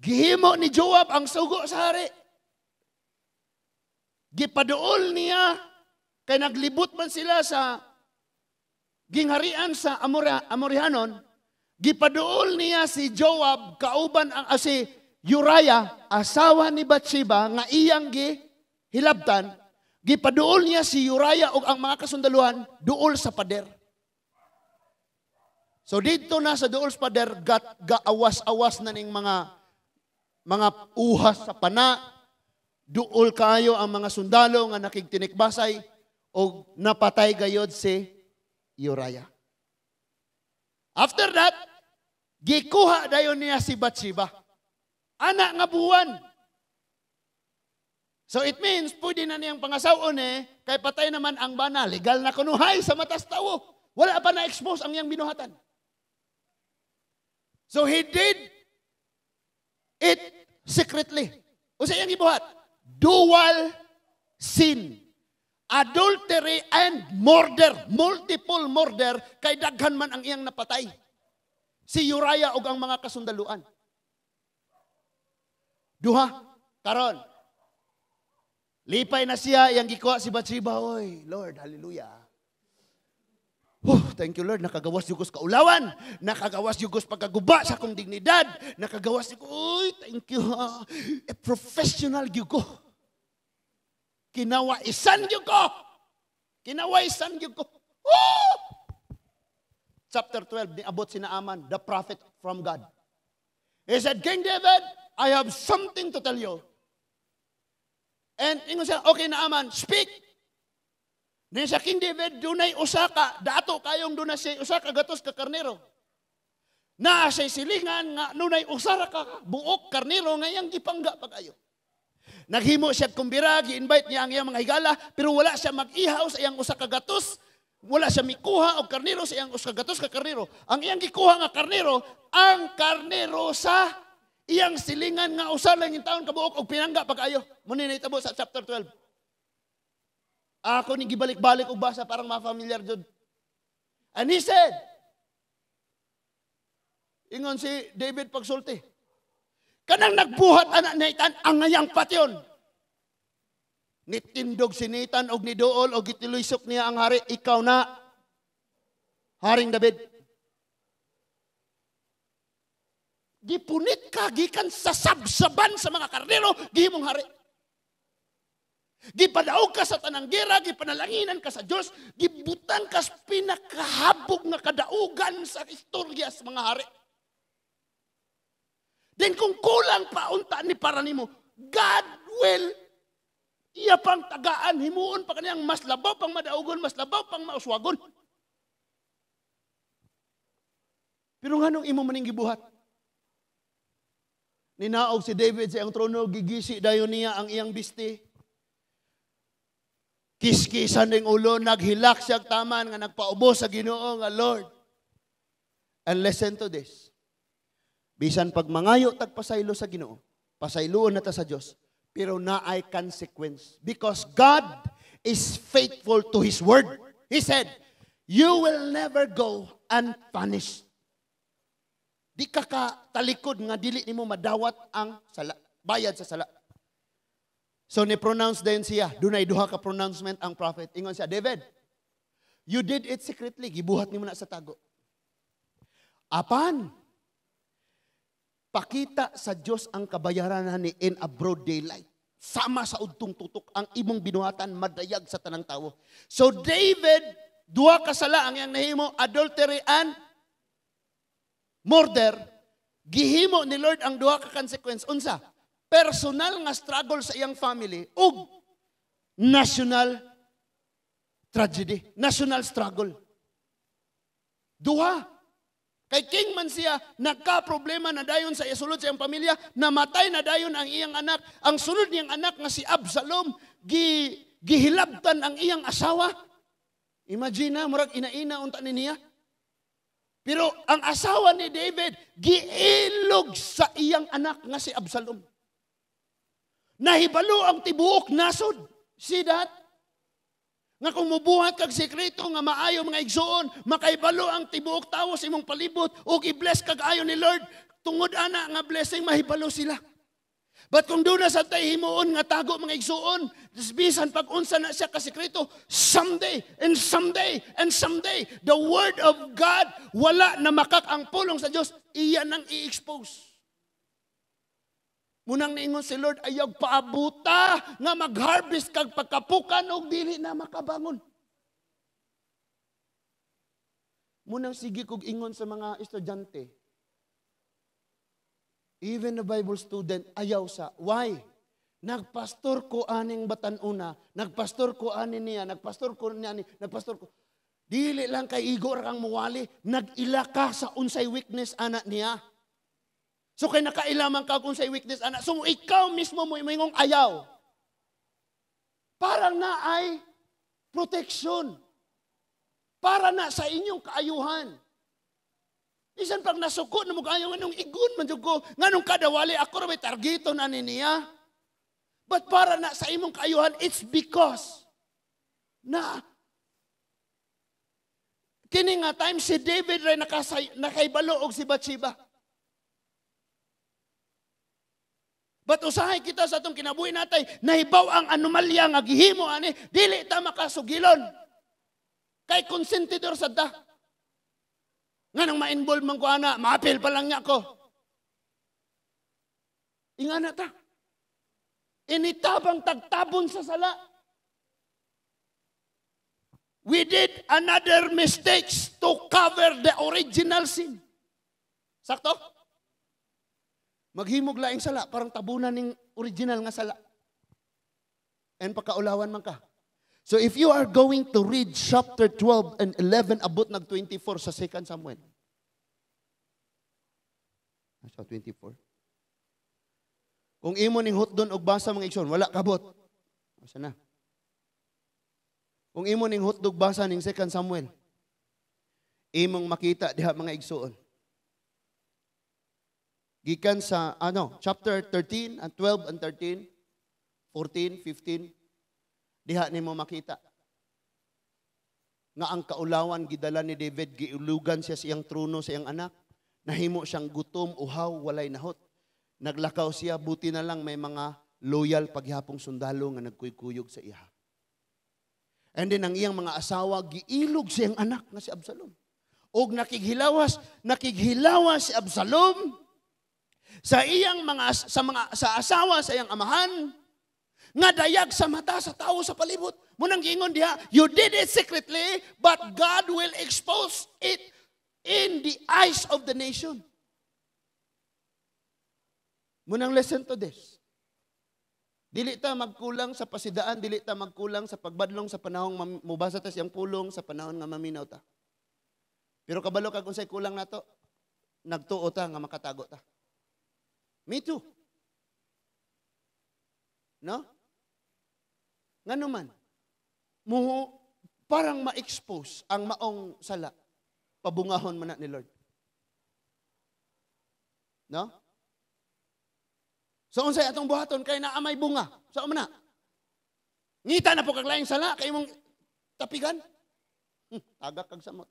gihimo ni Joab ang sugo sa hari. Gipaduol niya, kay naglibot man sila sa gingharian sa Amorihanon, gipaduol niya si Joab, kauban ang si Uriah, asawa ni Bathsheba, nga iyang gihilabtan, gipaduol niya si Uriah o ang mga kasundaluhan, duol sa pader. So dito na sa duol sa pader, gaawas-awas na ning mga uhas sa pana, duol kayo ang mga sundalo nga nakigtinikbasay o napatay gayod si Uriah. After that, gikuha dayon niya si Bathsheba. Anak nga buwan. So it means, pwede na niyang pangasawon kay patay naman ang bana. Legal na kunuhay sa matas tao. Wala pa na-expose ang iyang binuhatan. So he did it secretly. O sa iyang ibuhat, dual sin. Adultery and murder. Multiple murder, kay daghan man ang iyang napatay. Si Uriah o ang mga kasundaluan. Duha, karon. Lipay na siya, iyang gikuha si Bathsheba. Oy, Lord, hallelujah. Thank you, Lord. Nakagawas yugos kaulawan. Nakagawas yugos pagkaguba sa akong dignidad. Nakagawas yugos, uy, thank you. Professional yugo. Kinawaisan yugo. Kinawaisan yugo. Chapter 12, niabot si Naaman, the prophet from God. He said, King David, I have something to tell you. And ingon siya, okay Naaman, speak. Ni sa King David, dunay usaka, dato kayong dunay siya usaka gatos ka karnero. Na siya silingan nga nunay usara ka buok karnero nga iyang gipangga pag-ayo. Naghimo siya kumbira, gi-invite niya ang iyang mga higala, pero wala siya mag-ihaw sa iyang usaka gatos, wala siya mikuha og karnero sa iyang usaka gatos ka karnero. Ang iyang gikuha nga karnero, ang karnero sa iyang silingan nga usa lang yung taon kabuok og pinangga pag-ayo. Muna na itabo sa chapter 12. Ako ni gibalik-balik og basa parang ma-familiar jud. And he said, ingon si David pagsulti, Kanang nagbuhat anak ni Nathan, ang ngayang patyon. Nitindog si Nathan og niduol og gitiluysok niya ang hari, ikaw na, Haring David. Gipunit ka, gikan sa sabsaban sa mga karnero, gihimong hari. Gipadaog ka sa tanang gera, gipanalanginan ka sa Diyos, gibutang ka sa pinakahabog nga kadaugan sa istorya sa mga hari. Then kung kulang pa unta ni para nimo, God will iya pang tagaan, himuon pa kaniyang mas labaw pang madaugon, mas labaw pang mauswagon. Pero nganong imo maning gibuhat? Ninaog si David sa iyang trono, gigisi dayon niya ang iyang bisti. Kiskisan ng ulo, naghilak siya taman nga nagpaubos sa Ginoo nga Lord. And listen to this. Bisan pag mangayo tagpasaylo sa Ginoo, pasayloon na ta sa Dios, pero naay consequence because God is faithful to His word. He said, "You will never go unpunished." Di ka talikod nga dili nimo madawat ang sala, bayad sa sala. So ni-pronounce din siya, dunay duha ka pronouncement ang prophet. Ingon siya, David, you did it secretly, gibuhat nimo na sa tago. Apan, pakita sa Diyos ang kabayaran ni in a broad daylight. Sama sa udtong tutok ang imong binuhatan madayag sa tanang tawo. So David, duha ka sala ang iyang nahimo, adultery and murder. Gihimo ni Lord ang duha ka consequence. Unsa? Personal nga struggle sa iyang family ug national tragedy, national struggle. Duha. Kay king man siya, nagka-problema na dayon sa isulod sa iyang pamilya, namatay na dayon ang iyang anak. Ang sunod niyang anak nga si Absalom, gihilabtan ang iyang asawa. Imagine na, murag ina-ina unta niya. Pero ang asawa ni David, giilog sa iyang anak nga si Absalom. Nahibalo ang tibuok nasod. See that? Nga kung mubuhat kag sekreto nga maayo mga igsoon, makaibalo ang tibuok tawo sa imong palibot o i-bless kag ayo ni Lord, tungod ana nga blessing mahibalo sila. But kung doon na sa tayo himuon nga tago mga igsoon, bisan pag unsa na siya ka sekreto, someday and someday and someday, the word of God, wala na makak ang pulong sa Diyos, iyan ang i-expose. Munang niingon si Lord, ayag paabuta nga mag-harvest kag pagkapukan o dili na makabangon. Munang sige kog ingon sa mga estudyante, even the Bible student, ayaw sa. Why? Nagpastor ko aning batanuna, nagpastor ko ani niya, nagpastor ko niya, nagpastor ko. Dili lang kay igor kang muwali, nag-ila ka sa unsay weakness anak niya. So kay nakailaman ka kung sa weakness anak. So ikaw mismo mo imong ayaw. Para na ay protection. Para na sa inyong kaayuhan. Isan pag nasuko na mo kayo nganong igun man jud ko nganong kadawali ako ra may targeto na niya. But para na sa imong kaayuhan, it's because na kini nga time si David ray nakaibalo og si Bathsheba. But usahay kita sa atong kinabuhi natay, nahibaw ang anomalya nga gihimo ani, dili ta makasugilon. Kay konsentidor sa ta. Nganong ma-involve man ko ana, ma-appeal pa lang niya ko. Ingana ta. Initabang tagtabon sa sala. We did another mistakes to cover the original sin. Sakto? Maghimog laing sala, parang tabunan ng original nga sala. And pagkaulawan man ka. So if you are going to read chapter 12 and 11, abot nag 24 sa 2 Samuel. Sa 24. Kung imo ning hutdon og basa mga igsoon, wala kabot. Asa na? Kung imo ning hutdog basa ning 2 Samuel, imong makita diha mga igsoon. Gikan sa chapter 13 and 12 and 13, 14, 15, diha nimo makita nga ang kaulawan gidala ni David, giulugan siya sa iyang trono sa iyang anak, nahimo siyang gutom, uhaw, walay nahot. Naglakaw siya, buti na lang may mga loyal paghihapong sundalo nga nagkuykuyog sa iya. And then ang iyang mga asawa, giilog siyang anak nga si Absalom. Og nakighilawas si Absalom sa iyang sa asawa sa iyang amahan nga dayag sa mata sa tao sa palibot. Munang giingon diha, you did it secretly, but God will expose it in the eyes of the nation. Munang listen to this. Dili ta magkulang sa pasidaan, dili ta magkulang sa pagbadlong sa panahong mubasa ta siyang pulong sa panahon nga maminaw ta. Pero kabalo kag unsay kulang nato, nagtuo ta nga makatago ta. Me too. No? Ngano man? Parang ma-expose ang maong sala. Pabungahon man na ni Lord. No? So unsay atong buhaton kay naa may bunga. Sa man na? Ngita na po kag laing sala kay imong tapigan. Tagak kag samot.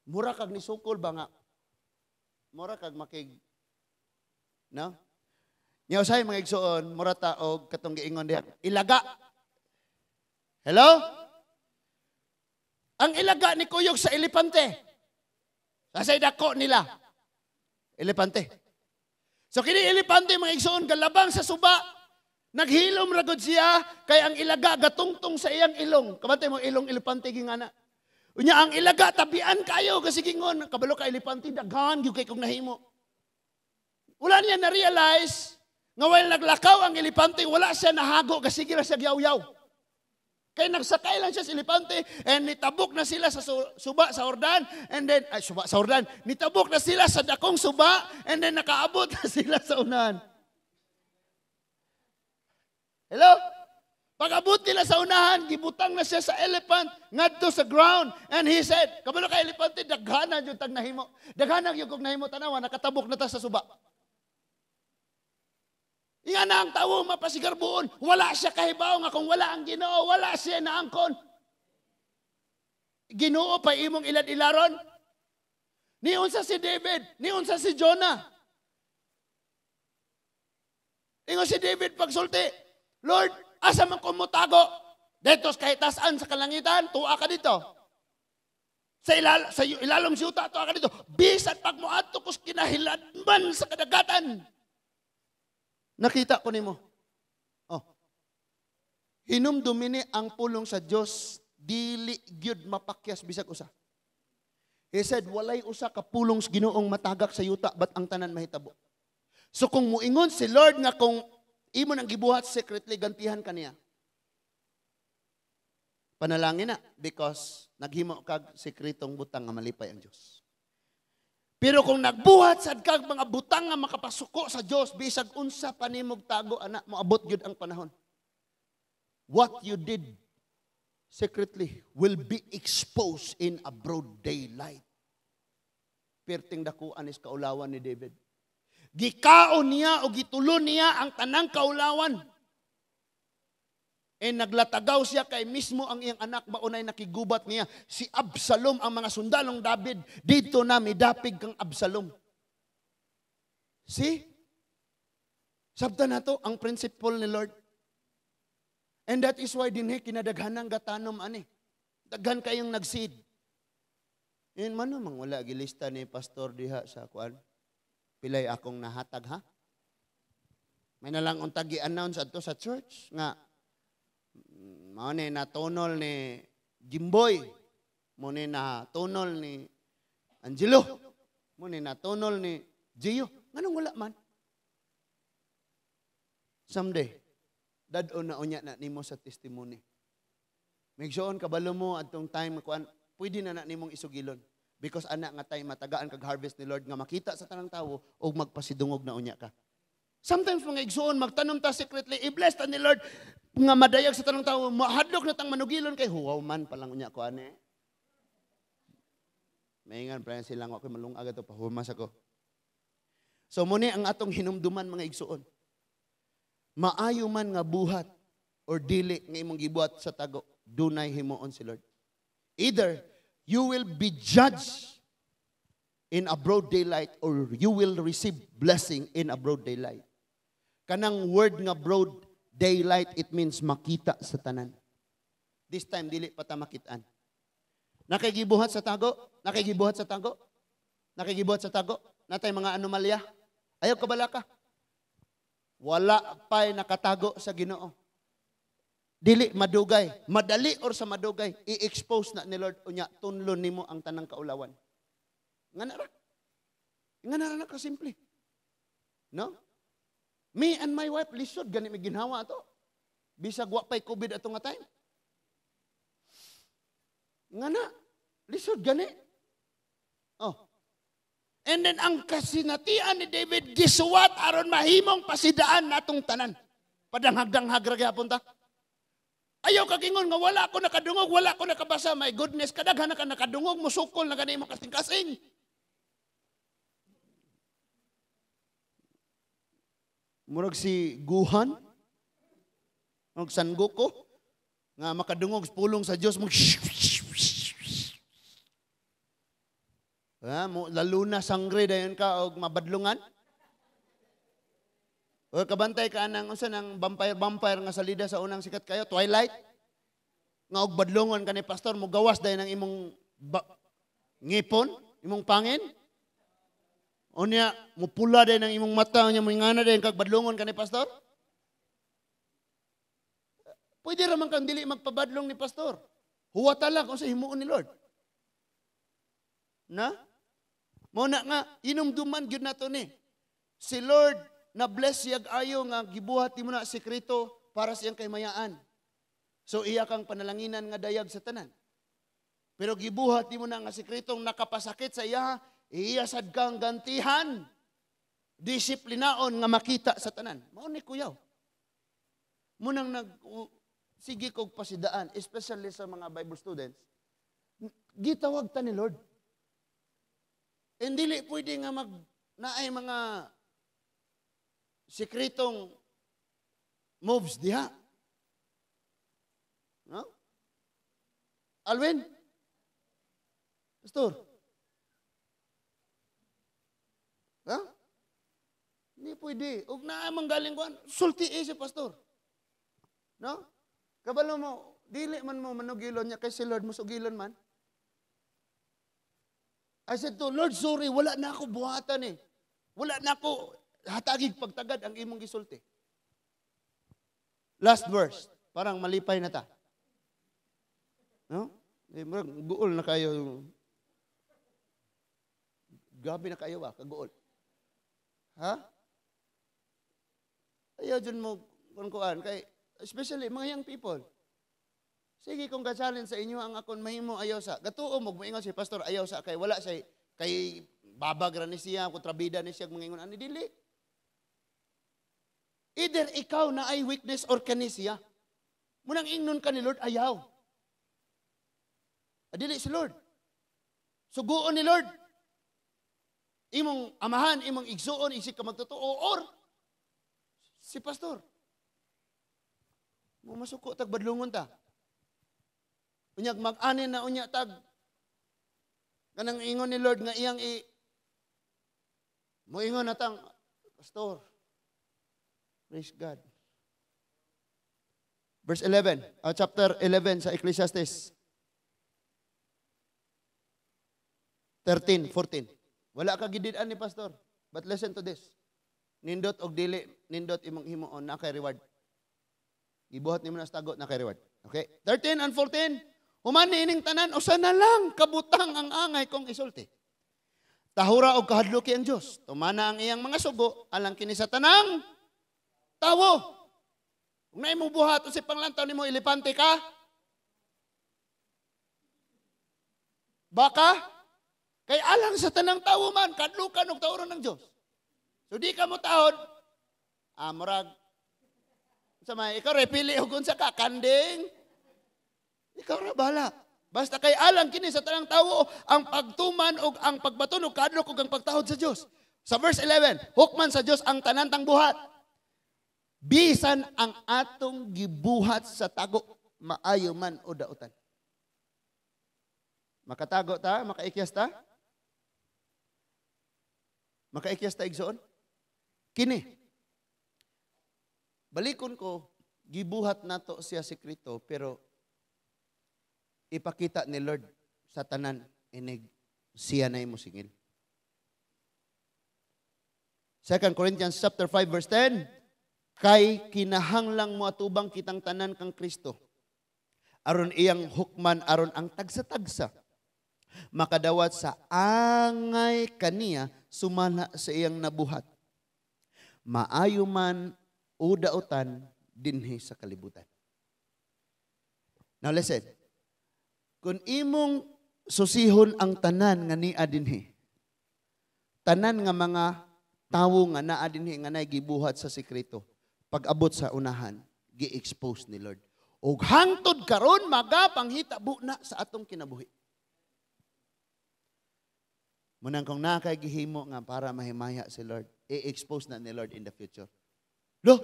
Mura kag ni sukol ba nga? Mura kag makig. No? Nya usay mga igsoon, mura ta og katong giingon diha. Ilaga. Hello? Ang ilaga ni kuyog sa elepante. Sa dako nila. Elepante. So kini elepante mga igsoon galabang sa suba. Naghilom ragod siya kay ang ilaga gatungtong sa iyang ilong. Kabantay mo ilong elepante gingana. Unya ang ilaga tabian kayo kasi gingon kabalo ka elepante daghan gyud kay kog nahimo. Wala niya na-realize nga while naglakaw ang elepante wala siya nahago kasi gira siya yaw-yaw. Kay nagsakay lang siya sa elepante and nitabok na sila sa suba sa Jordan and then suba sa Jordan nitabok na sila sa dakong suba and then nakaabot na sila sa unahan. Hello? Pag-abot nila sa unahan, gibutang na siya sa elephant, ngadto sa ground. And he said, kabalo ka elepante, daghanan yung tag nahimo. Daghanan yung kog nahimo tanawa, nakatabok na ta sa suba. Iyan na ang tawo mapasigarbuon. Wala siya kahibaw nga kung wala ang Ginoo, wala siya naangkon. Ginoo pa imong ilad-ilaron. Niunsa si David, niunsa si Jonah. Ingon si David pagsulti, Lord, asa man ko mutago? Dito kahit tasan sa kalangitan, tuwa ka dito. Sa ilalom si uta, tuwa ka dito. Bisan pag mo ato kus kinahiladman sa kadagatan. Nakita ko nimo. Oh. Hinumdumi ni ang pulong sa Dios dili gyud mapakyas bisag usa. He said walay usa ka pulong sa Ginoong matagak sa yuta bat ang tanan mahitabo. So kung muingon si Lord nga kung imo nang gibuhat secretly gantihan kaniya. Panalangin na because naghimo kag sekretong butang nga malipay ang Dios. Pero kung nagbuhat sad kag mga butang nga makapasuko sa Dios bisag unsa pa nimog tago ana moabot gyud ang panahon. What you did secretly will be exposed in a broad daylight. Perting dakuan is kaulawan ni David. Gikaon niya o gitulon niya ang tanang kaulawan. E naglatagaw siya kay mismo ang iyang anak maunay nakigubat niya. Si Absalom ang mga sundalong David. Dito na midapig kang Absalom. See? Sabta na to ang principle ni Lord. And that is why dinhi kinadaghanang gatanom ani. Daghan kayong nagseed. Yun man namang wala gilista ni pastor diha sa kuan. Pilay akong nahatag ha. May nalang untag i-announce adto sa church nga mao ni natunol ni Jimboy, mo ni natunol ni Angelo, mo ni natunol ni Gio. Nganong wala man? Someday, dad-o na unya na nimo sa testimony. Magsuon kabalo mo adtong time kuan, pwede na nimong isugilon. Because anak nga tayo matagaan kag harvest ni Lord nga makita sa tanang tawo o magpasidungog na unya ka. Sometimes mga igsoon, magtanom ta secretly, i-bless ta ni Lord, nga madayag sa tanang tawo, mahadlok na tang manugilon kay huwaw man palang unya ko ane. Maingan, prayan silang ako malungag ito, pahumas ako. So muna ang atong hinumduman mga igsoon. Maayo man nga buhat or dili nga imong gibuhat sa tago, dunay himuon si Lord. Either you will be judged in a broad daylight or you will receive blessing in a broad daylight. Kanang word nga broad daylight, it means makita sa tanan. This time, dili pa ta makitaan. Nakigibuhat sa tago? Nakigibuhat sa tago? Nakigibuhat sa tago? Natay mga anomalya? Ayaw kabala ka? Wala pa'y nakatago sa Ginoo. Dili madugay. Madali or sa madugay, i-expose na ni Lord unya, tunlon nimo ang tanang kaulawan. Nga na ra. Nga na ra kasimple. No? Me and my wife, lisod, gani may ginhawa ato. Bisag wa pa'y COVID ato nga time. Nga na, lisod gani. Oh. And then ang kasinatian ni David, gisuwat aron mahimong pasidaan natong tanan. Padanghag-danghag ra gyapon ta. Ayaw kagingon nga wala ko nakadungog, wala ko nakabasa. My goodness, kadaghan na ka nakadungog, musukol na gani mo kasing-kasing. Murag si Guhan, murag Sangoku, nga makadungog pulong sa Diyos, lalo na sangre dayon ka o mabadlungan. O kabantay ka nang unsa nang vampire nga salida sa unang sikat kayo, Twilight. Nga og badlungon ka ni pastor, mo gawas dayon ang imong ngipon, imong pangin. O niya, mupula dayon ang imong mata, niya mo ingana dayon kag badlungon ka ni pastor. Pwede raman kang dili magpabadlong ni pastor. Huwata lang kung sa himuon ni Lord. Na? Muna nga, inumduman gyud nato ni. Si Lord na bless yag ayo nga gibuhat mo na sekreto para sa iyang kaymayaan. So iya kang panalanginan nga dayag sa tanan. Pero gibuhat mo na nga sekretong nakapasakit sa iya, iya sad kang gantihan. Disiplinaon nga makita sa tanan. Mao ni kuyaw. Munang sige kog pasidaan, especially sa mga Bible students. Gitawag ta ni Lord. Hindi pwede nga naay mga sekretong moves diha. No? Alvin? Pastor? Ha? Hindi pwede. Huwag na manggaling ko. Sulti si pastor. No? Kabalo mo, dili man mo manugilon niya kay si Lord musugilon man. I said to Lord, sorry, wala na ako buhatan eh. Wala na ako hatagig pagtagad ang imong gisulti. Last verse. Parang malipay na ta. No? Guol na kayo. Gabi na kayo ba? Kaguol. Ha? Ayaw dyan mo kuan kay especially mga young people. Sige kung ka-challenge sa inyo ang akon mahimo ayaw sa. Gatuo mo moingon si pastor ayaw sa kay wala say kay babag ra ni siya, kontrabida ni siya mangingon ani dili. Either ikaw na ay weakness or kani siya. Munang ingnon ka ni Lord ayaw. Adili si Lord. Suguon ni Lord. Imong amahan, imong igsuon, isig ka magtotoo or si pastor. Mo masuko tag badlungon ta. Unyag mag-anin na unya tag kanang ingon ni Lord nga iyang moingon natang pastor. Praise God. Verse 11, chapter 11 sa Ecclesiastes. 13, 14. Wala ka gididan ni pastor. But listen to this. Nindot og dili, nindot imong himuon na kay reward. Ibuhat nimo na sa tagot na kay reward. Okay? 13 and 14. Human niining tanan usa na lang kabutang ang angay kong isulti. Tahura og kahadluki ang Dios. Tumana ang iyang mga sugo alang kini sa tanang tawo. Kung na imo buhaton si panglantaw nimo ilipante ka? Baka kay alang sa tanang tawo man kadlukan og tawron ng Dios. So di ka mo tahod murag sa may ikaw repili og unsa ka kanding. Ikaw ra bahala. Basta kay alang kini sa tanang tawo ang pagtuman og ang pagbaton og kadlok og ang pagtahod sa Dios. Sa verse 11, hukman sa Dios ang tanantang buhat. Bisan ang atong gibuhat sa tago, maayo man o dautan. Makatago ta, makaikyas ta. Makaikyas ta igsoon? Kini. Balikon ko, gibuhat nato siya sekreto, pero ipakita ni Lord sa tanan, inig siya na imo singil. 2 Corinthians chapter 5 verse 10, kay kinahanglang mo atubang kitang tanan kang Kristo. Aron iyang hukman, aron ang tagsa-tagsa. Makadawat sa angay kaniya, sumana sa iyang nabuhat. Maayo man o dautan dinhi sa kalibutan. Now listen, kung imong susihon ang tanan nga niya dinhi, tanan nga mga tawo nga naa dinhi nga gibuhat sa sekreto, pag-abot sa unahan, gi-expose ni Lord. Og hangtod karon magapanghitabo na sa atong kinabuhi. Munang kung nakay gihimo nga para mahimaya si Lord, i-expose na ni Lord in the future. Lo,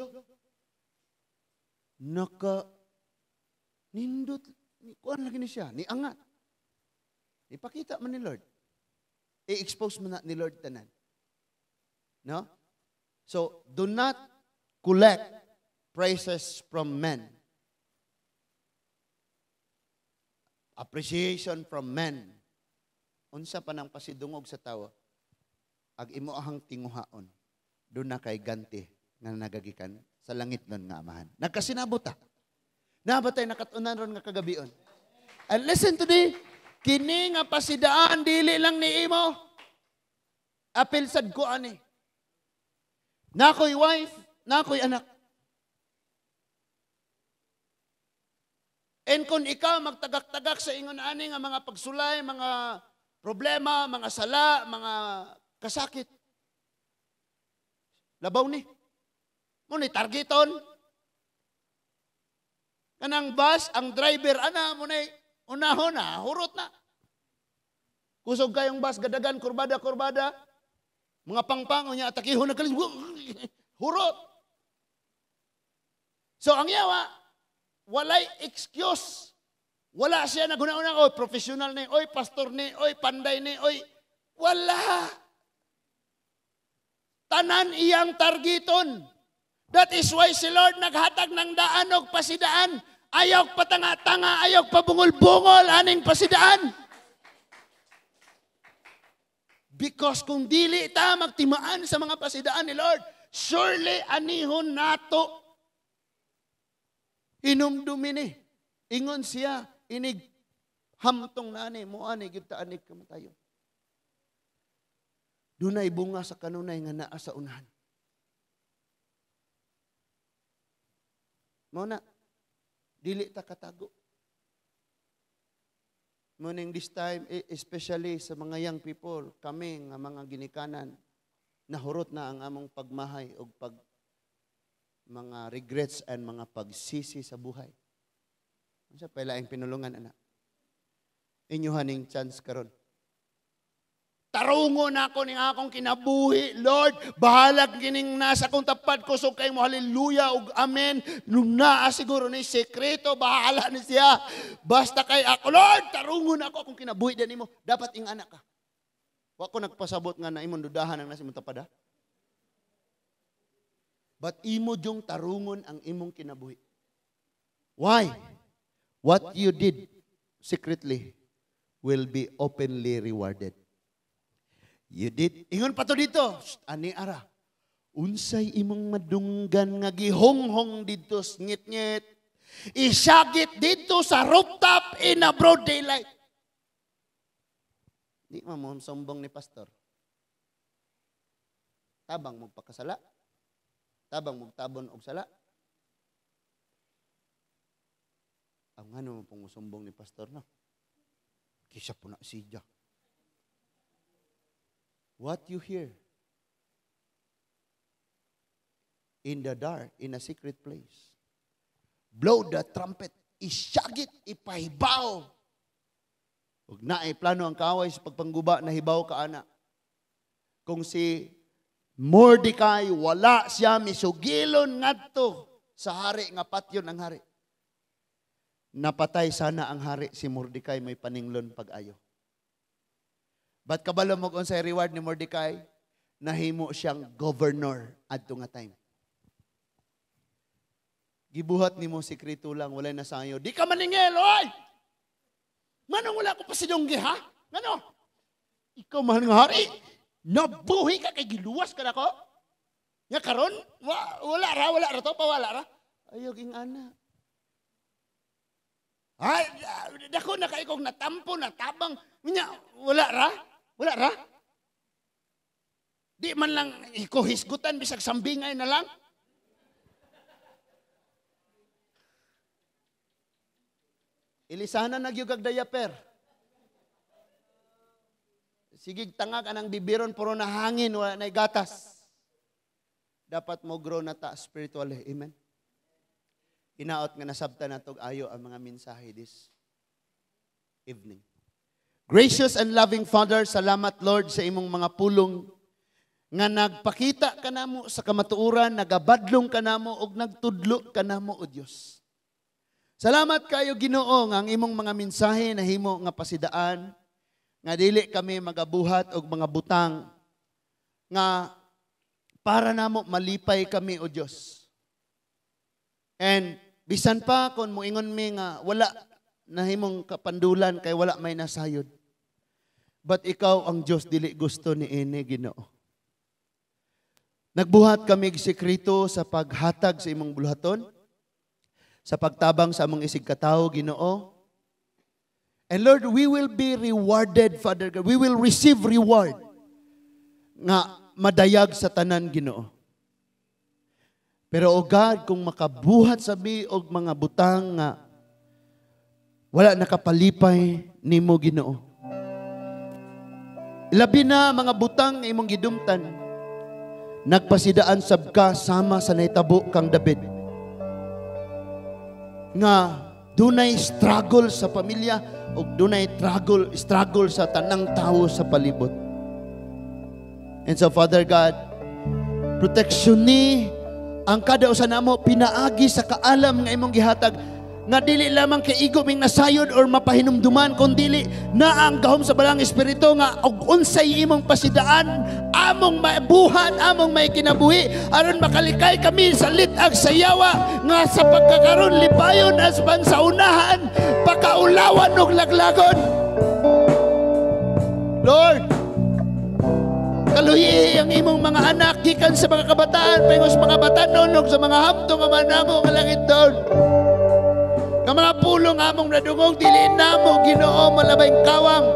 nindot, kuan lagi ni siya, ni angat. Ipakita man ni Lord. I-expose mo na ni Lord tanan. No? So, do not collect praises from men. Appreciation from men. Unsa pa nang pasidungog sa tawo, ag imo ahang tinguhaon, doon na kay ganti nga nagagikan sa langit nun nga amahan. Nagkasinabot ta. Nabatay nakatunan ron nga kagabion. And listen to me, kini nga pasidaan dili lang ni imo. Apil sad ko ani. Nakoy wife, nakoy anak. And kung ikaw magtagak-tagak sa ingon ani nga mga pagsulay, mga problema, mga sala, mga kasakit. Labaw ni. Muni targeton. Kanang bus, ang driver, ana, muni, unahon na, hurot na. Kusog kayong bus, gadagan, kurbada. Mga pangpang, unya, atakihon na kalis, hurot. So, ang yawa, walay excuse. Wala siya na guna-una, oy, professional ni, oy, pastor ni, oy, panday ni, oy. Wala. Tanan iyang targeton. That is why si Lord naghatag ng daan o pasidaan. Ayaw patanga-tanga, ayaw pabungol-bungol, aning pasidaan. Because kung dili ta magtimaan sa mga pasidaan ni Lord, surely anihon nato. Inumdumi ni. Ingon siya. Inig hamtong na ani, mo ani, kita anig kamatayo. Dunay bunga sa kanunay nga naa sa unahan. Mo na, dili ta katago. Morning this time, especially sa mga young people, kami nga mga ginikanan, nahurot na ang among pagmahay o mga regrets and mga pagsisi sa buhay. Sa pailaing pinulungan, anak. Inyuhaning chance karon. Tarungon ako ning akong kinabuhi, Lord. Bahalag kining nasa kong tapat ko. So kayo mo, hallelujah, ug amen. Nung naa siguro ni sekreto, bahala ni siya. Basta kay ako, Lord, tarungon ako akong kinabuhi din mo. Dapat ing anak ka. Wa ko nagpasabot nga na imong dudahan ang nasa imong tapada. But imo jong tarungon ang imong kinabuhi. Why? What you did secretly will be openly rewarded. You did. Ingon pa to dito. Ani ara. Unsay imong madunggan nga gihonghong dito ngit-ngit. Isyagit dito sa rooftop in a broad daylight. Di mo sombong ni pastor. Tabang magpakasala. Tabang magtabon og sala. Ang ano pong sumbong ni pastor na. Kisya po na siya. What you hear in the dark, in a secret place, blow the trumpet, isyagit, ipahibaw. Huwag na plano ang kaway sa pagpangguba na hibaw ka ana. Kung si Mordecai, wala siya misugilon ngadto sa hari nga patyon ang hari. Napatay sana ang hari si Mordecai, may paninglon pag-ayo. But kabalo mo kung sa reward ni Mordecai, nahimo siyang governor adto nga time. Gibuhat nimo sikreto lang, walay nasayo. Di ka maningil, oy! Manong wala ko pa sinunggi, ha? Ngano? Ikaw man nga hari, nabuhi ka kay giluwas ka na ko? Nga karon, wala ra to, pawala ra. Ayog ing ana. Ay, dako na kay kong natampo, natabang. Wala ra. Di man lang ikuhisgutan, bisag sambingay na lang. Ilisana nagyugag dayaper. Sigig tangag anang bibiron puro na hangin, wala na gatas. Dapat mo grow na ta spiritually. Amen. Hinaot nga nasabta na tog ayo ang mga mensahe this evening. Gracious and loving Father, salamat Lord sa imong mga pulong nga nagpakita ka namo sa kamatuoran, nagabadlong ka namo ug nagtudlo ka namo o Dios. Salamat kayo Ginoo nga ang imong mga mensahe nahimo nga pasidaan nga dili kami magabuhat og mga butang nga para namo malipay kami o Dios. And bisan pa kung moingon mi nga wala nahimong kapandulan kay wala may nasayod. But ikaw ang Dios dili gusto ni ini Ginoo. Nagbuhat kami sekreto sa paghatag sa imong buluhaton, sa pagtabang sa among isig katao Ginoo. And Lord, we will be rewarded, Father God. We will receive reward nga madayag sa tanan Ginoo. Pero o God, kung makabuhat sabi og mga butang nga wala nakapalipay nimo Ginoo. Labi na mga butang imong gidumtan, nagpasidaan sab ka sama sa naitabo kang David. Nga dunay struggle sa pamilya o dunay struggle sa tanang tao sa palibot. And so Father God, protection ni ang kada usa namo pinaagi sa kaalam nga imong gihatag nga dili lamang kay igo ming nasayod or mapahinumduman kundi na ang gahom sa balang espiritu nga og unsay imong pasidaan among mabuhat, among may kinabuhi aron makalikay kami sa litag sayawa nga sa pagkakaroon lipayon as ban sa unahan pakaulawan og laglagon. Lord, kaluhi ang imong mga anak gikan sa mga kabataan pangos mga batanon og sa mga hamtong nga manamo nga langit doon. Nga mga pulong among nadungog dili namo Ginoo malabayng kawang.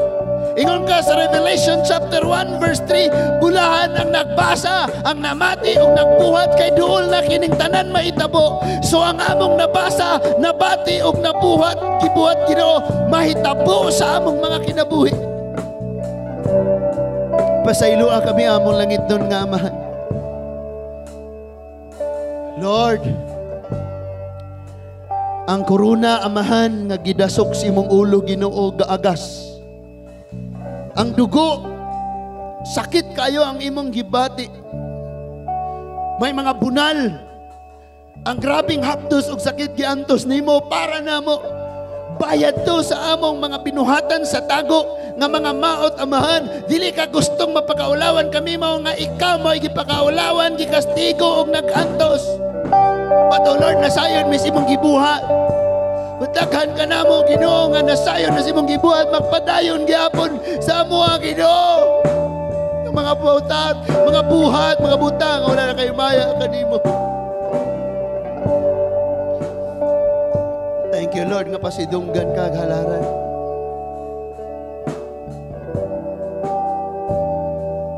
Ingon ka sa Revelation chapter 1 verse 3, bulahan ang nagbasa, ang namati ug nagbuhat kay duol na kining tanan maitabo. So ang among nabasa, nabati ug nabuhat, gibuhat Ginoo mahitabo sa among mga kinabuhi. Pasayloa kami among langit doon nga Amahan. Lord, ang korona Amahan nga gidasok sa imong ulo Ginoo gaagas. Ang dugo, sakit kayo ang imong gibati. May mga bunal. Ang grabing hapdos ug sakit giantos nimo para namo. Bayad to sa among mga binuhatan sa tago nga mga maot Amahan. Dili ka gustong mapakaulawan kami mao nga ikaw mo gipakaulawan, gikastigo og nagantos. But oh Lord, nasayon mis imong gibuhat. Daghan ka namo Ginoo nga nasayon na imong gibuhat magpadayon gyapon sa amoa Ginoo. Mga buhat, mga butang wala na kayo maya kanimo. Thank you Lord nga pasidunggan ka halaran.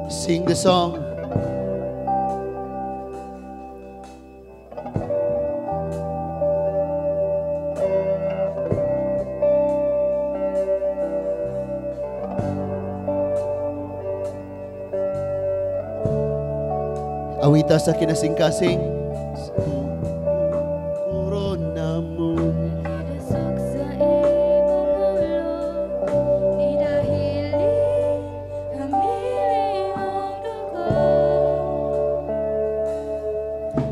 Sing the song. Awita sa kinasing-kasing. Corona mo. Idasok sa imong ulo, idahili hamili mong dugo.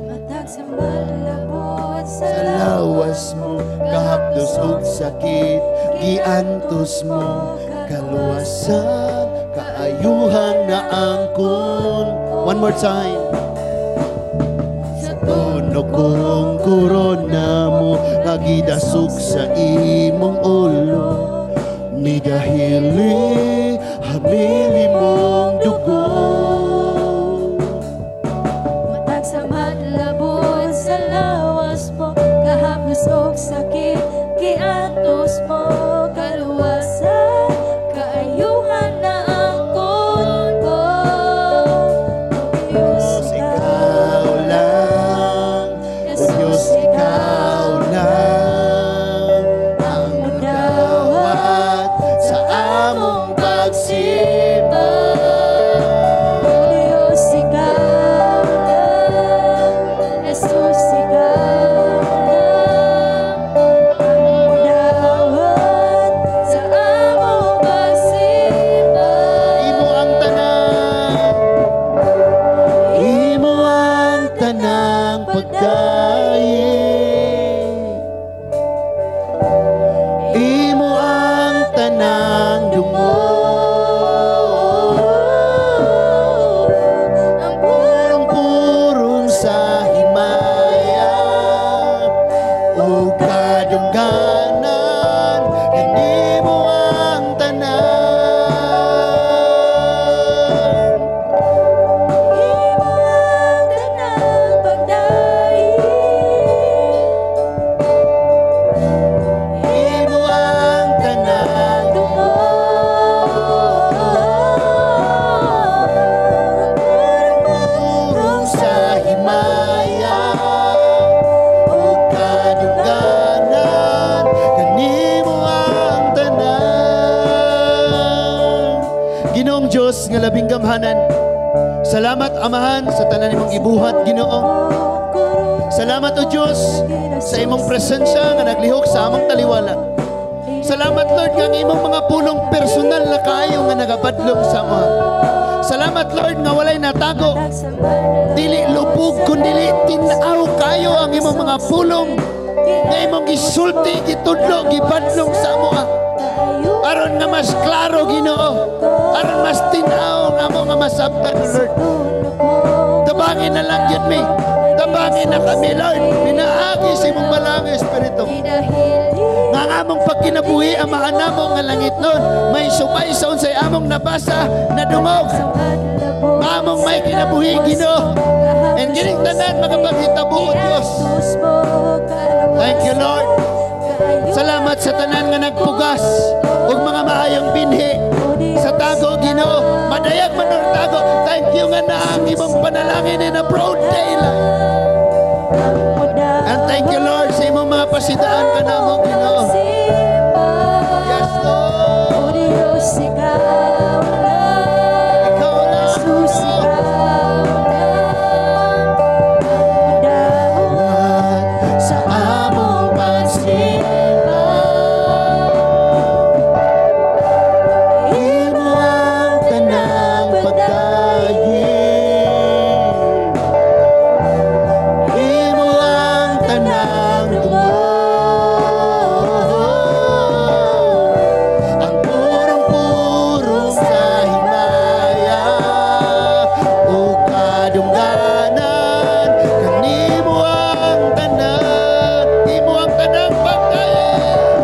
Matag sa malabot sa Lawas mo, kahapdos ug sakit, giantos mo, kaluwasan, kaayuhang naangkon. One more time. Sa tono kong korona mo, nagidasog sa imong ulo. Midahili, hamili mong dugo. Matag sa madlabon sa lawas mo, kahapos og sakit, giatos mo, kaluwasan, kaayuhan na angkon ko. Diyos, ikaw lang. O Diyos, ikaw lang ang magdawat sa among pagsimba. Diyos, ikaw lang. Jesus, ikaw lang ang dawat sa among pagsimba. Imo ang tanan, imo ang tanang pagdaye. Imo ang tanang dungo. Ang Purong-purong sa himaya o kadungganan, hindi mo ang tanan. imo ang tanang pagdaig. Imo ang tanang Dungo. purong sa himaya o kadungganan, kanimo ang tanan. Ginoong Diyos nga labing gamhanan, salamat Amahan sa tanan imong gibuhat, Ginoo. Salamat o Diyos sa imong presensya nga naglihok sa among taliwala. Salamat Lord nga ang imong mga pulong personal na kaayo nga nagabadlong sa mga. Salamat Lord nga walay natago, dili lupog kundi tinaw kayo ang imong mga pulong nga imong gisulti, gitudlo, gibadlong sa amoa. Aron nga mas klaro Ginoo, aron mas tinaw nga mo nga masabtan Lord. Tabangin na lang yun mi. Tabangin na kami Lord. Minaagi sa imong balang Espiritu. Nga among pagkinabuhi ang mga namo nga langit nun. May subay sa unsay among nabasa na dungog. Among may kinabuhi Ginoo. And gining tanan magapaghitabo o Diyos. Thank you Lord. Salamat sa tanan nga nagpugas ug mga maayong binhi sa tago Ginoo. Madayag man or tago. Thank you nga na ang imong panalangin in a broad daylight. And thank you Lord sa imong mga pasidaan ka namo Ginoo. Yes Lord. Ikaw lang. Sa among pagsimba, imo ang tanang pagdaig. Imo ang tanang dungo. Ang purong-purong sa himaya o kadungganan, kanimo ang tanan. Imo ang tanang pagdaig.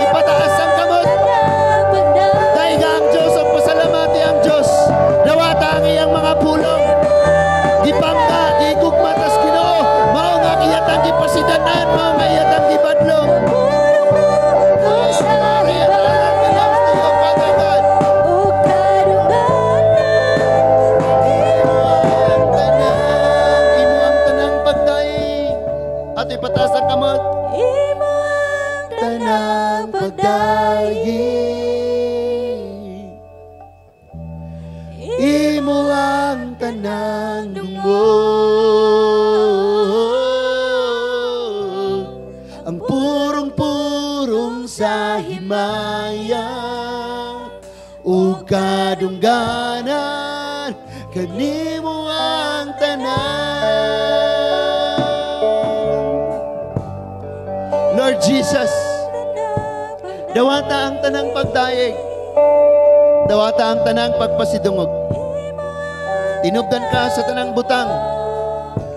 Ipataas ang kamot. Daiga ang Diyos ang pasalamati ang Diyos. Nawata ang iyang mga pulong. Gipangka, gigugmatas Ginoo. Mao nga iyatang gipasidanan, mao nga iyatang gibadlong. Glory and honor belongs to you, Father God. Imo ang tanang pagdaig. At ipataas ang kamot. Tanang pagdaig. Imo ang tanang dungo. Ang purong-purong sa himaya o kadungganan, kanimo ang tanan. Lord Jesus, dawata ang tanang pagdaig. Dawata ang tanang pagpasidungog. Tinubdan ka sa tanang butang.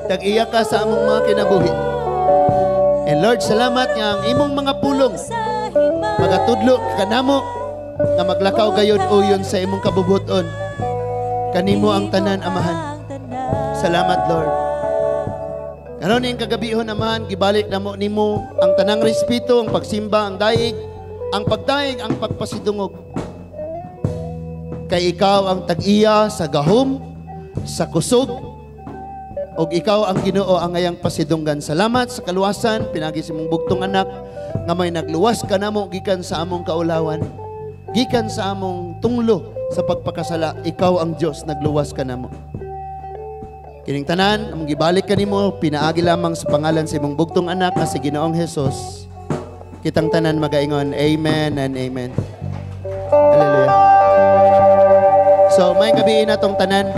Tag-iya ka sa among mga kinabuhi. And Lord, salamat nga ang imong mga pulong magatudlo kanamo nga maglakaw gayod uyon sa imong kabubuton. Kanimo ang tanan, Amahan. Salamat, Lord. Karon ning kagabihon, Amahan, gibalik namo nimo ang tanang respeto, ang pagsimba, ang daig, ang pagdaig, ang pagpasidungog. Kay ikaw ang tag-iya sa gahom, sa kusog, o ikaw ang Ginoo ang ngayang pasidunggan. Salamat sa kaluwasan, pinagi sa mong bugtong anak, nga may nagluwas ka namo gikan sa among kaulawan, gikan sa among tunglo sa pagpakasala. Ikaw ang Diyos, nagluwas ka namo. Kining tanan, among gibalik ka nimo, pinaagi lamang sa pangalan sa imong bugtong anak nga si Ginoong Hesus. Kitang tanan magaingon, amen and amen. Hallelujah. So, may gabi na tong tanan.